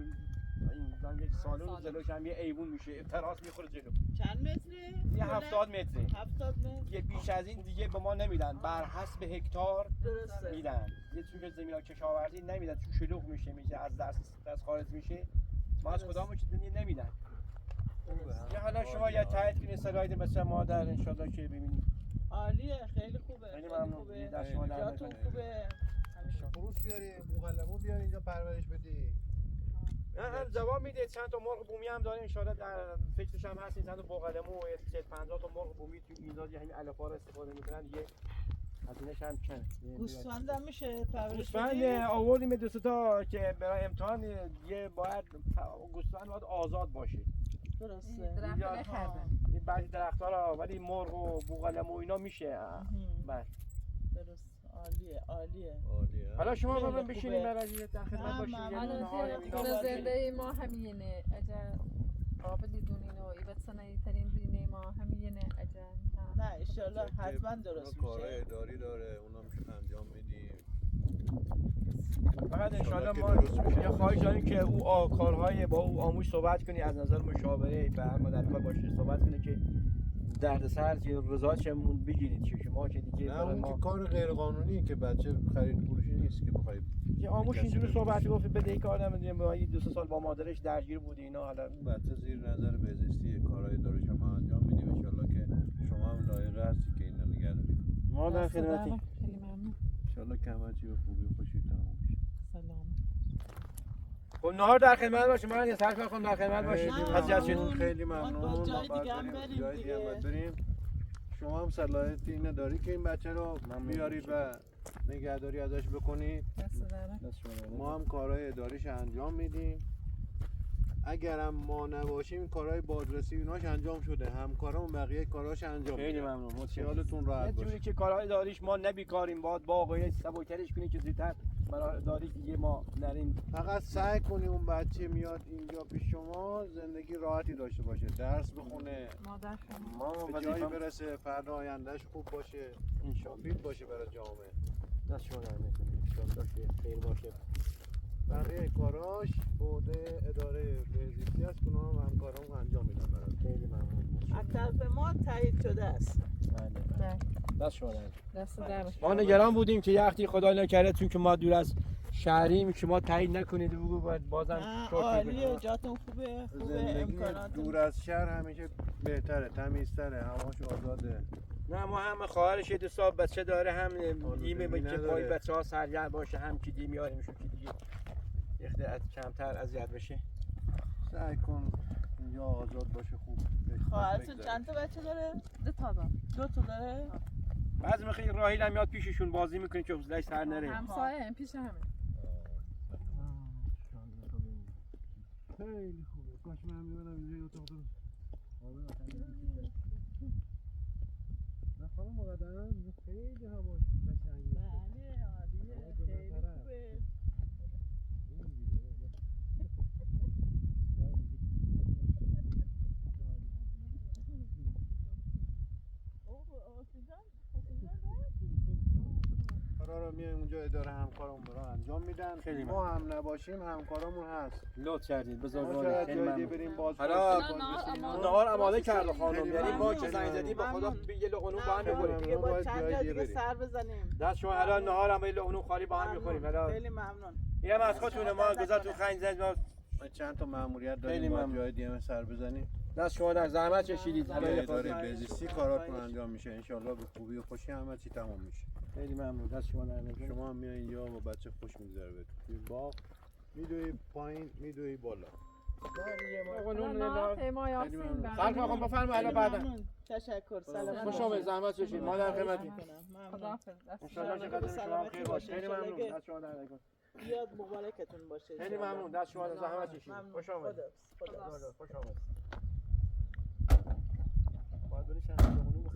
[SPEAKER 3] این یک سالون جلوش هم یه ایوون میشه تراس میخوره جلو.
[SPEAKER 6] چند متره؟
[SPEAKER 3] یه 70 متره.
[SPEAKER 6] 70 متر؟
[SPEAKER 3] یه بیش از این دیگه به ما نمیدن بر حسب هکتار
[SPEAKER 6] درسته
[SPEAKER 3] میدن. یه چون زمینای کشاورزی نمیدن چون شلوغ میشه از دست خارج میشه ما از کدامو چیزی نمیدن. یه حالا شما یه تایید کنید سلاید مثل ما در ان شاء الله که ببینید.
[SPEAKER 6] عالیه خیلی خوبه
[SPEAKER 3] خیلی
[SPEAKER 6] خیلی
[SPEAKER 3] ممنون.
[SPEAKER 6] خوبه
[SPEAKER 3] دست شما در
[SPEAKER 6] جاتون
[SPEAKER 3] نکنه.
[SPEAKER 6] خوبه
[SPEAKER 5] خروس بیاری بوغلمو بیاری اینجا پرورش بدی.
[SPEAKER 3] نه هم جواب میده چند تا مرغ بومی هم داریم ان شاء الله در فکرش هم هستیم چند تا بوقلمو و 40 50 تا مرغ بومی تو اینجا همین علفا رو استفاده میکنن دیگه هزینه‌ش هم کم.
[SPEAKER 6] گوسفند هم میشه پرورش
[SPEAKER 3] گوسفند
[SPEAKER 6] بدی؟
[SPEAKER 3] آوردیم دو تا که برای امتحان یه باید گوسفند باید آزاد باشه.
[SPEAKER 6] درسته
[SPEAKER 2] درخت
[SPEAKER 3] اینجا
[SPEAKER 2] نخردن
[SPEAKER 3] این بعضی درخت‌ها را ولی مرغ و بوقلمو و اینا میشه. بله
[SPEAKER 6] درست عالیه عالیه
[SPEAKER 3] حالا شما
[SPEAKER 6] خیلی
[SPEAKER 3] با من
[SPEAKER 6] خوبه.
[SPEAKER 3] بشینید برای در خدمت
[SPEAKER 6] نه،
[SPEAKER 3] باشید.
[SPEAKER 6] ممنون.
[SPEAKER 3] یه نهار
[SPEAKER 2] حالا
[SPEAKER 3] اینا
[SPEAKER 2] خونه
[SPEAKER 3] باید
[SPEAKER 2] زنده ما همینه اجا قابلی دونین و ایبت سنایی ترین بینه ما همینه اجا
[SPEAKER 6] نه انشالله حتما درست
[SPEAKER 5] کارهای
[SPEAKER 6] میشه
[SPEAKER 5] اداری داره اونم انجام میدیم.
[SPEAKER 3] فقط انشالله
[SPEAKER 5] که
[SPEAKER 3] ما
[SPEAKER 5] درست میشه.
[SPEAKER 3] یه خواهش داریم که او کارهای با او آموش صحبت کنی از نظر مشاوره و هم در کار باشه صحبت کنه که دردسر یا رضایتشون بگیرید چون ما که دیگه
[SPEAKER 5] نه
[SPEAKER 3] برای
[SPEAKER 5] اون که
[SPEAKER 3] ما
[SPEAKER 5] کار غیر قانونی که بچه خرید فروشی نیست که بخوای
[SPEAKER 3] که آموش اینجوری صحبت گفت بده کار نمیدونیم با این 2 سال با مادرش درگیر بود اینا حالا
[SPEAKER 5] بچه زیر نظر بهزیستی کارهای داروش هم انجام میدیم ان شاءالله که شما هم لایق هستی که اینا نگه دارید.
[SPEAKER 3] ما در خدمتیم.
[SPEAKER 2] خیلی ممنون
[SPEAKER 5] ان شاءالله که همه چی به خوبی و خوشی تمام بشه.
[SPEAKER 2] سلام
[SPEAKER 3] خب نهار در خدمت باشه من یه سرکار کنم در خدمت باشید اذیت شدید.
[SPEAKER 5] خیلی
[SPEAKER 6] ما
[SPEAKER 5] ممنون.
[SPEAKER 6] جای
[SPEAKER 5] ما
[SPEAKER 6] دیگه هم
[SPEAKER 5] باید
[SPEAKER 6] بریم
[SPEAKER 5] جای دیگه هم
[SPEAKER 6] دیگه.
[SPEAKER 5] باید بریم. شما هم صلاحیت اینو داری که این بچه رو بیارید و نگهداری ازش بکنید.
[SPEAKER 2] دست درم
[SPEAKER 5] ما هم کارهای اداریش انجام میدیم. اگرم ما نباشیم کارهای بازرسی ایناش انجام شده همکارامون بقیه کاراش انجام
[SPEAKER 3] خیلی
[SPEAKER 5] میدن.
[SPEAKER 3] ممنون.
[SPEAKER 5] خیالتون
[SPEAKER 3] یه
[SPEAKER 5] راحت
[SPEAKER 3] جوری
[SPEAKER 5] باشه.
[SPEAKER 3] که کارهای داریش ما نبیکاریم باید با آقای سبکترش کنیم که زودتر داری دیگه ما نریم.
[SPEAKER 5] فقط سعی کنی اون بچه میاد اینجا پیش شما زندگی راحتی داشته باشه، درس بخونه،
[SPEAKER 2] مادر شما
[SPEAKER 3] ما
[SPEAKER 5] به جایی برسه، فردا آیندهش خوب باشه، مفید باشه برای جامعه.
[SPEAKER 3] دست شما در نکنیم انشالله که خیر باشه.
[SPEAKER 5] بقیه کاراش بوده اداره بهزیستی هست که اونا هم همکارام انجام میدن برات.
[SPEAKER 3] خیلی ممنون.
[SPEAKER 6] از طرف ما تایید شده است.
[SPEAKER 3] بله. دست شما در.
[SPEAKER 2] دست در
[SPEAKER 3] ما نگران بودیم که یختی خدا نکرده چون که ما دور از شهریم که ما تایید نکنید بگو باید بازم
[SPEAKER 6] عالیه، جاتون خوبه
[SPEAKER 5] زندگی
[SPEAKER 6] امکانات
[SPEAKER 5] دور از شهر همیشه بهتره، تمیزتره، هواش آزاده.
[SPEAKER 3] نه ما هم خواهرش یه دو سال بچه داره، هم دیمه که
[SPEAKER 5] نداره.
[SPEAKER 3] پای بچه ها سرگرم باشه، هم که دیم میاریمشون که دیگه یخته از کمتر اذیت بشه.
[SPEAKER 5] سعی کن اینجا آزاد باشه، خوب
[SPEAKER 6] خواهرتون چند تا بچه داره؟
[SPEAKER 2] 2 تا دارم.
[SPEAKER 6] 2 تا داره؟
[SPEAKER 3] بعضی موقع راهیل هم میاد پیششون بازی میکنه که حوصله‌اش سر نره.
[SPEAKER 2] همسایه پیش همه.
[SPEAKER 5] خیلی خوبه، کاش من میبرم اینجا یه اتاق درست. نه خانم مقدم خیلی هواش قشنگه.
[SPEAKER 6] بله عالیه، خیلی خوبه.
[SPEAKER 5] کارا رو میایم اونجا اداره همکارمون برای انجام میدن.
[SPEAKER 3] خیلی
[SPEAKER 5] ما هم نباشیم همکارمون هست.
[SPEAKER 3] لطف کردید
[SPEAKER 5] ما
[SPEAKER 3] بزرگوار.
[SPEAKER 5] شاید
[SPEAKER 3] خیلی
[SPEAKER 5] جای
[SPEAKER 3] ممنون.
[SPEAKER 5] بریم باز
[SPEAKER 3] حالا نهار آماده کرده خانم،
[SPEAKER 5] خیلی
[SPEAKER 3] یعنی ما
[SPEAKER 5] ممنون.
[SPEAKER 3] که زنگ زدیم به خدا
[SPEAKER 6] ممنون.
[SPEAKER 3] یه لقمه با هم می‌خوریم.
[SPEAKER 6] دیگه با
[SPEAKER 5] باید
[SPEAKER 6] چند
[SPEAKER 5] جای
[SPEAKER 6] جا
[SPEAKER 5] دیگه
[SPEAKER 6] دیگه
[SPEAKER 5] بریم.
[SPEAKER 6] سر بزنیم.
[SPEAKER 3] دست شما حالا نهار هم یه لقمه خالی با هم می‌خوریم. حالا
[SPEAKER 6] خیلی ممنون.
[SPEAKER 3] اینم از خودتونه، ما گذارتون خنج زد ما
[SPEAKER 5] ما چند تا مأموریت
[SPEAKER 3] خیلی
[SPEAKER 5] داریم، باید
[SPEAKER 3] ممنون.
[SPEAKER 5] جای دیگه سر بزنیم.
[SPEAKER 3] دست شما در زحمت کشیدید.
[SPEAKER 5] حالا
[SPEAKER 3] حالا یه
[SPEAKER 5] اداره
[SPEAKER 3] خاطر.
[SPEAKER 5] بهزیستی کاراتون انجام میشه انشالله به خوبی و خوشی همه چی تمام میشه.
[SPEAKER 3] خیلی ممنون. دست شما در نکنه.
[SPEAKER 5] شما هم میایین اینجا با بچه خوش میگذره بهتون. توی باغ میدوی پایین میدوی بالا.
[SPEAKER 2] ما یاسین
[SPEAKER 3] خلق آقا بفرمایید حالا بعدا.
[SPEAKER 6] ممنون. تشکر. سلام.
[SPEAKER 3] خوش آمدید، زحمت کشید. ما در خدمتیم.
[SPEAKER 2] خداحافظ.
[SPEAKER 3] ان شاء الله که قدر شما خیر باشه. خیلی ممنون. دست شما در نکنه.
[SPEAKER 6] بیاد مبارکتون باشه.
[SPEAKER 3] خیلی ممنون. دست شما در زحمت کشید. خوش آمدید.
[SPEAKER 6] خدا.
[SPEAKER 3] خوش آمدید. باید بریم چند تا لقمه بخوریم.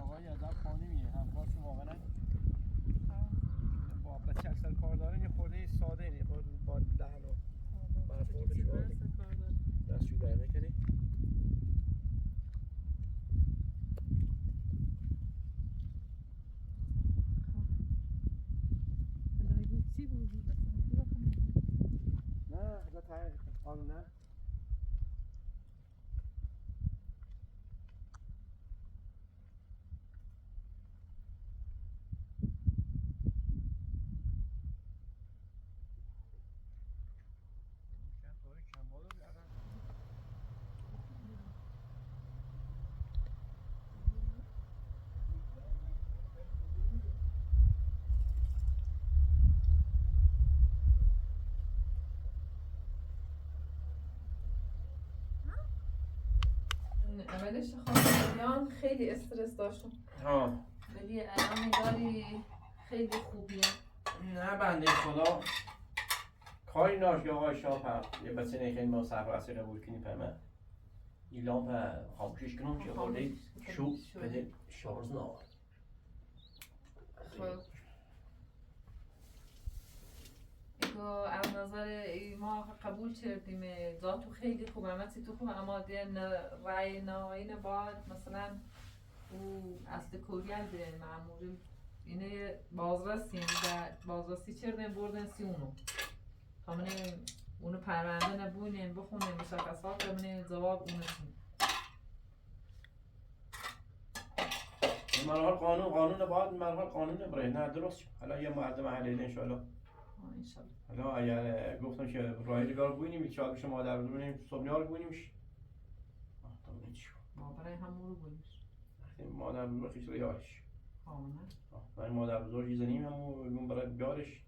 [SPEAKER 3] آقای ادب خانمیه، همکارشون واقعا با بچه اکثر کار داره، یه خورده ساده اینه، خورده با لحن و برخورد شما دستشوی در نکنی. نه قانونه
[SPEAKER 2] اولش خانم خیلی استرس داشتم، ولی الان نگاری خیلی خوبیه.
[SPEAKER 3] نه بنده خدا کاری ناش یا آقای شاه یه بچه خیلی ما سرپرستی قبول کنی پر من ایلان و خاموشش کنم که خورده شو بده شارز نار.
[SPEAKER 2] خب از نظر ما قبول کردیم ذاتو خیلی خوبه، همه تو خوبه، اما دیگه رای نهایی باید مثلا او اصل کوریل به معمولی اینه بازرسی، بازرسی کردن بردن سی اونو تا من اونو پرونده نبونیم بخونیم مشخصات ببینیم جواب اونو چیم.
[SPEAKER 3] مرحال قانون باید مرحال قانون برای نه درست شد. حالا یه مردم محلی انشالله
[SPEAKER 2] انشالله.
[SPEAKER 3] حالا اگر گفتم که رایدگار بوینیم چه بشه مادر بزرگیم صبحیار بوینیمش
[SPEAKER 2] ما برای همون رو بوینیمش
[SPEAKER 3] مادر بزرگ خیلی یارش
[SPEAKER 2] کاملا
[SPEAKER 3] برای مادر بزرگی زنیم همون برای یارش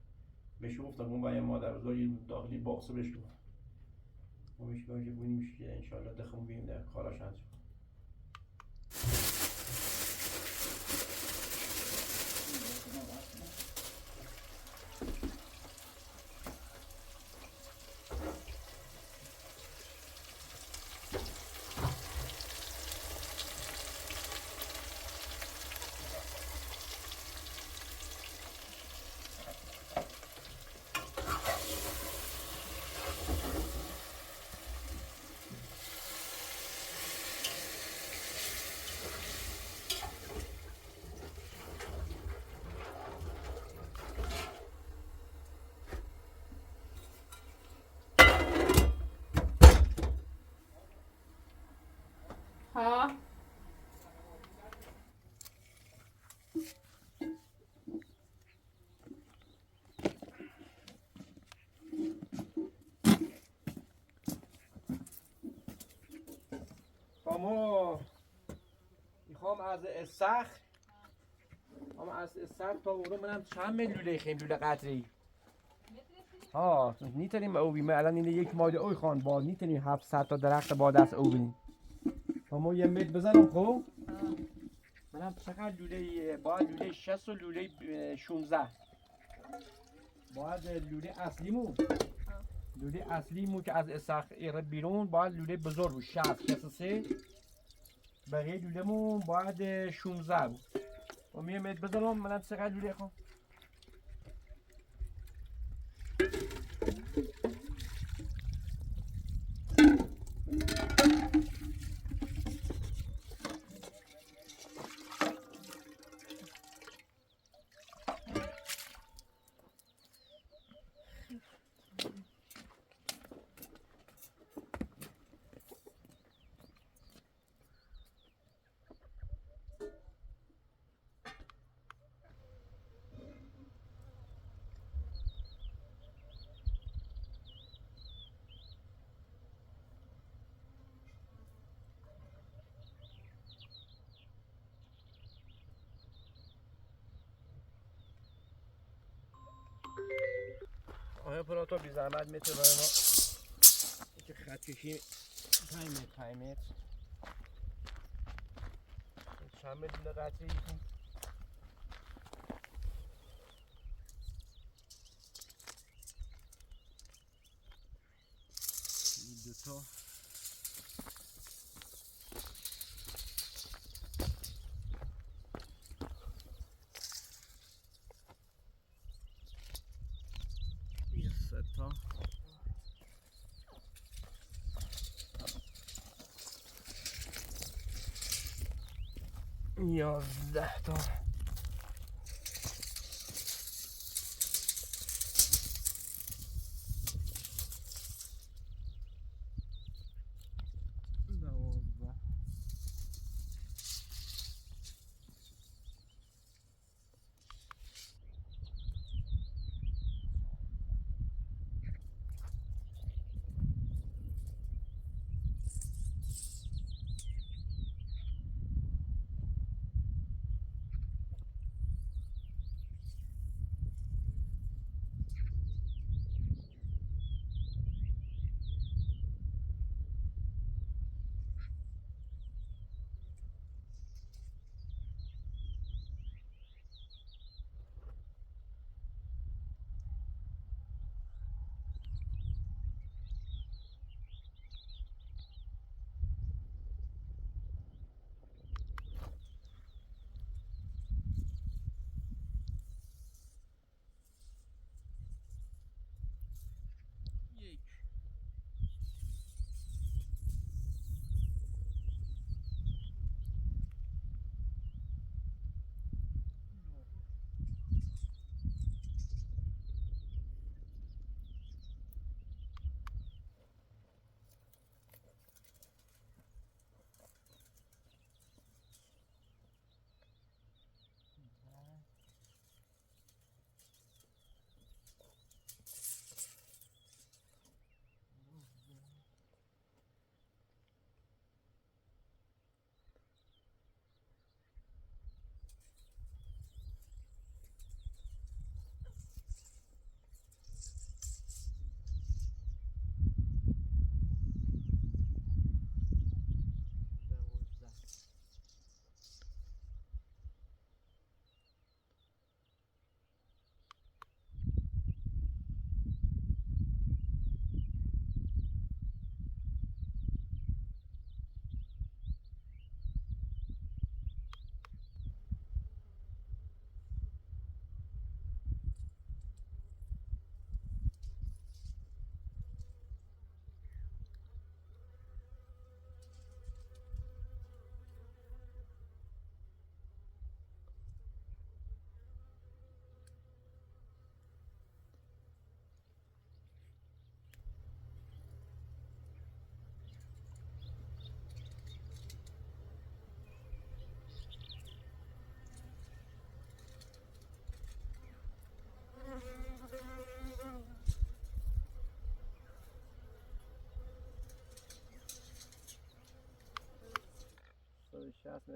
[SPEAKER 3] بهش گفتم اون باید مادر بزرگی داخلی باقصه بهش گفتم ما بهش گفتم که بوینیمش که انشالله دخم بیم در کاراش انجام. سخت اما از سخت تا اونو منم چند لوله خیم لوله قطری ها نیتونیم او بیم الان این یک ماده اوی خان با نیتونیم 700 تا درخت با دست او بیم اما یه متر بزنم خب منم چقدر لوله باید لوله 60 و لوله 16 باید لوله اصلیمون که از اسخ ایره بیرون باید لوله بزرگ بود 63 بقیه لوله‌مون باید 16 بود و میامد بذارم منم چقدر لوله خوام آیا پراتا بی زحمت متر برای ما که خط کشی 5 متر چند متر لوله قطری ایتون این دوتا این سه تا 11 تا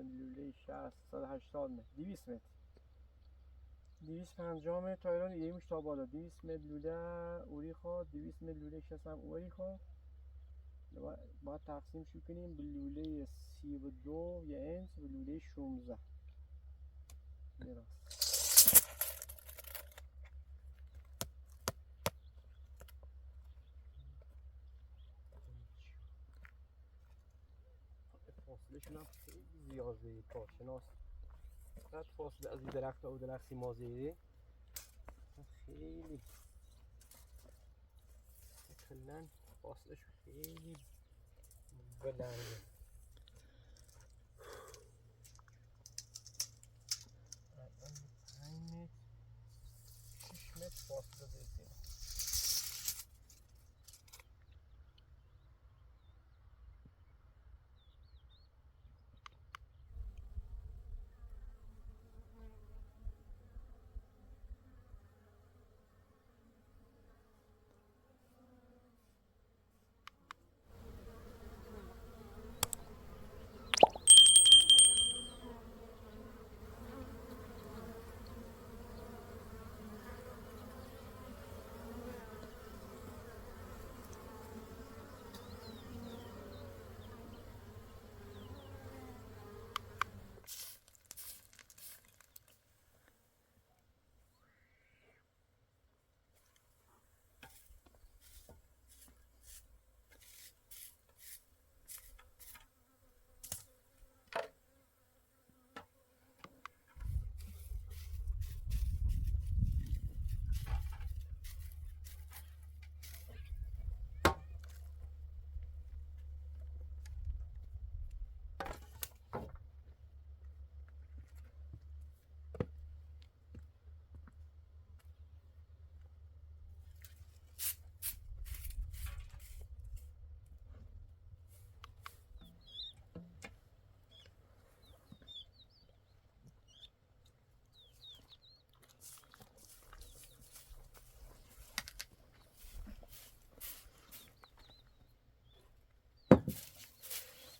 [SPEAKER 7] لوله 60 180 متر 200 متر 250 متر تا ایران یه میش تا بالا 200 متر لوله اوریخا 200 متر لوله 60 هم اوریخا باید تقسیم شو کنیم به لوله 32 یه انس به لوله 16 میراست فاصله شون هم خیلی زیاده کارشناس قد فاصله از این درخت و درخت سیمازیره خیلی کلن فاصلش خیلی بلنده الان 5 متر 6 متر فاصله برسیم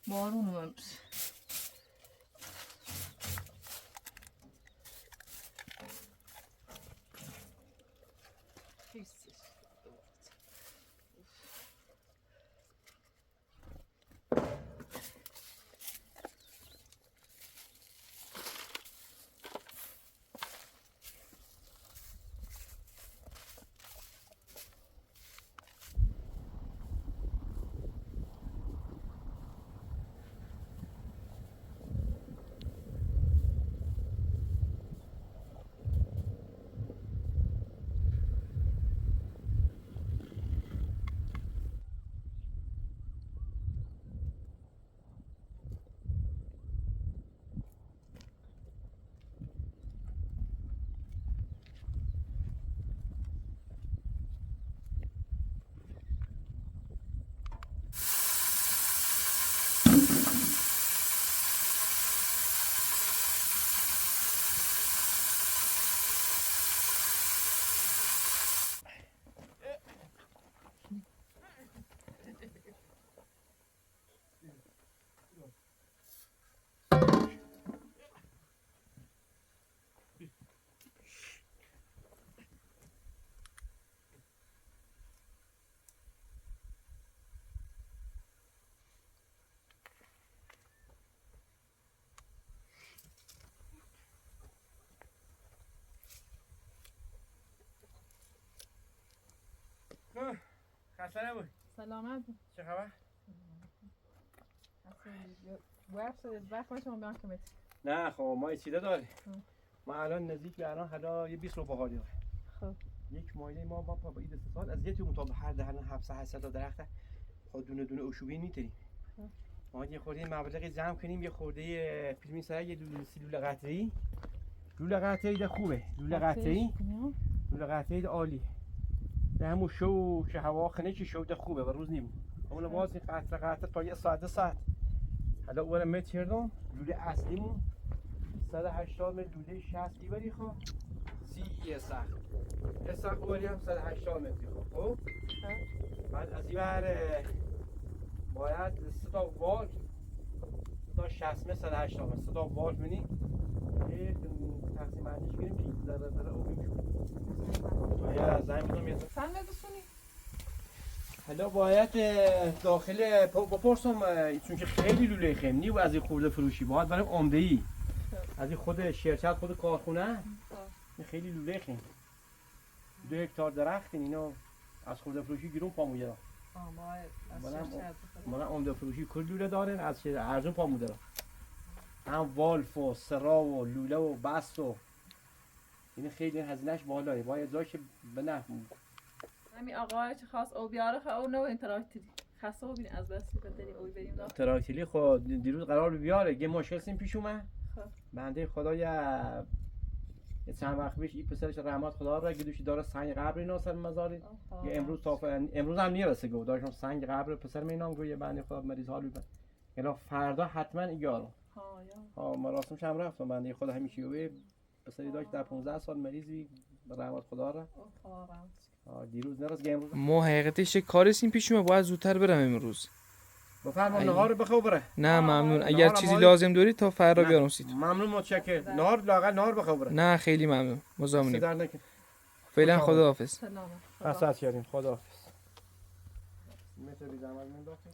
[SPEAKER 2] بارون اومد
[SPEAKER 7] خسته نبود
[SPEAKER 2] سلامت
[SPEAKER 7] چه خبر؟
[SPEAKER 2] وقت باشه من بیان کمیت
[SPEAKER 7] نه خب ما چیده داره ما الان نزدیک به الان حالا یه 20 رو بهاری داره
[SPEAKER 2] خب
[SPEAKER 7] یک مایله ما با عید استثال از یه تو مطابق هر دهن 700 تا درخت خود دونه دونه اشوبی میتریم ما یه خورده مبلغی جمع کنیم یه خورده فیلمی سر یه لوله قطری لوله قطری ده خوبه لوله قطری ده عالی ده همون شو که هوا خنه که شو ده خوبه و روز نیم اون باز این قطره تا یه ساعت حالا اون متر کردم لوله اصلیمون 180 متر لوله 60 ایبری خواه یه سخت اولی هم 180 متری خب بعد از این بر باید 3 تا وال تا 60 متر 180 متر 3 تا وال بینی یه تقسیم بندیش کنیم که ذره ذره او میشه یا زنگ بزنم یه
[SPEAKER 2] سن ندسونی
[SPEAKER 7] حالا باید داخل بپرسم چون که خیلی لوله خیمنی و از این خورده فروشی باید برای عمده ای از این خود شرکت خود کارخونه این خیلی لوله خیم 2 هکتار درخت اینو از خورده فروشی گیرون پاموده باید عمده فروشی کل لوله دارن از ارزون پاموده هم والف و سرا و لوله و بست و این خیلی هزینهش بالایه باید جاش به نفع
[SPEAKER 2] همین آقای چه خاص او بیاره خو نو اینتراکتیو خاصه ببین از بس بدلی او بریم داد
[SPEAKER 7] تراکتیلی خود دیروز قرار بیاره یه مشکل سیم پیش اومد بنده خدا یه چند وقت پیش این پسرش رحمت خدا را گدوشی داره سنگ قبر اینا سر مزاری یه امروز امروز هم نیرسه گفت داشتم سنگ قبر پسر مینام گفت یه بنده خدا مریض حال بود یلا فردا حتما ایارو ها مراسمش هم رفتم بنده خدا همیشه یه پسری داشت در 15 سال مریضی رحمت خدا را دیروز نرس گیم روز
[SPEAKER 1] ما حقیقتش کاری سیم پیش اومد باید زودتر برم امروز
[SPEAKER 7] بفرمایید نهار بخو بره
[SPEAKER 1] نه ممنون اگر چیزی لازم داری تا فردا بیارم سیت
[SPEAKER 7] ممنون متشکرم نهار لاقل نهار بخو بره
[SPEAKER 1] نه خیلی ممنون مزامنی
[SPEAKER 7] صدر نکن
[SPEAKER 1] فعلا خداحافظ
[SPEAKER 2] سلام
[SPEAKER 7] قصد کردیم خداحافظ متر بی زحمت من داخل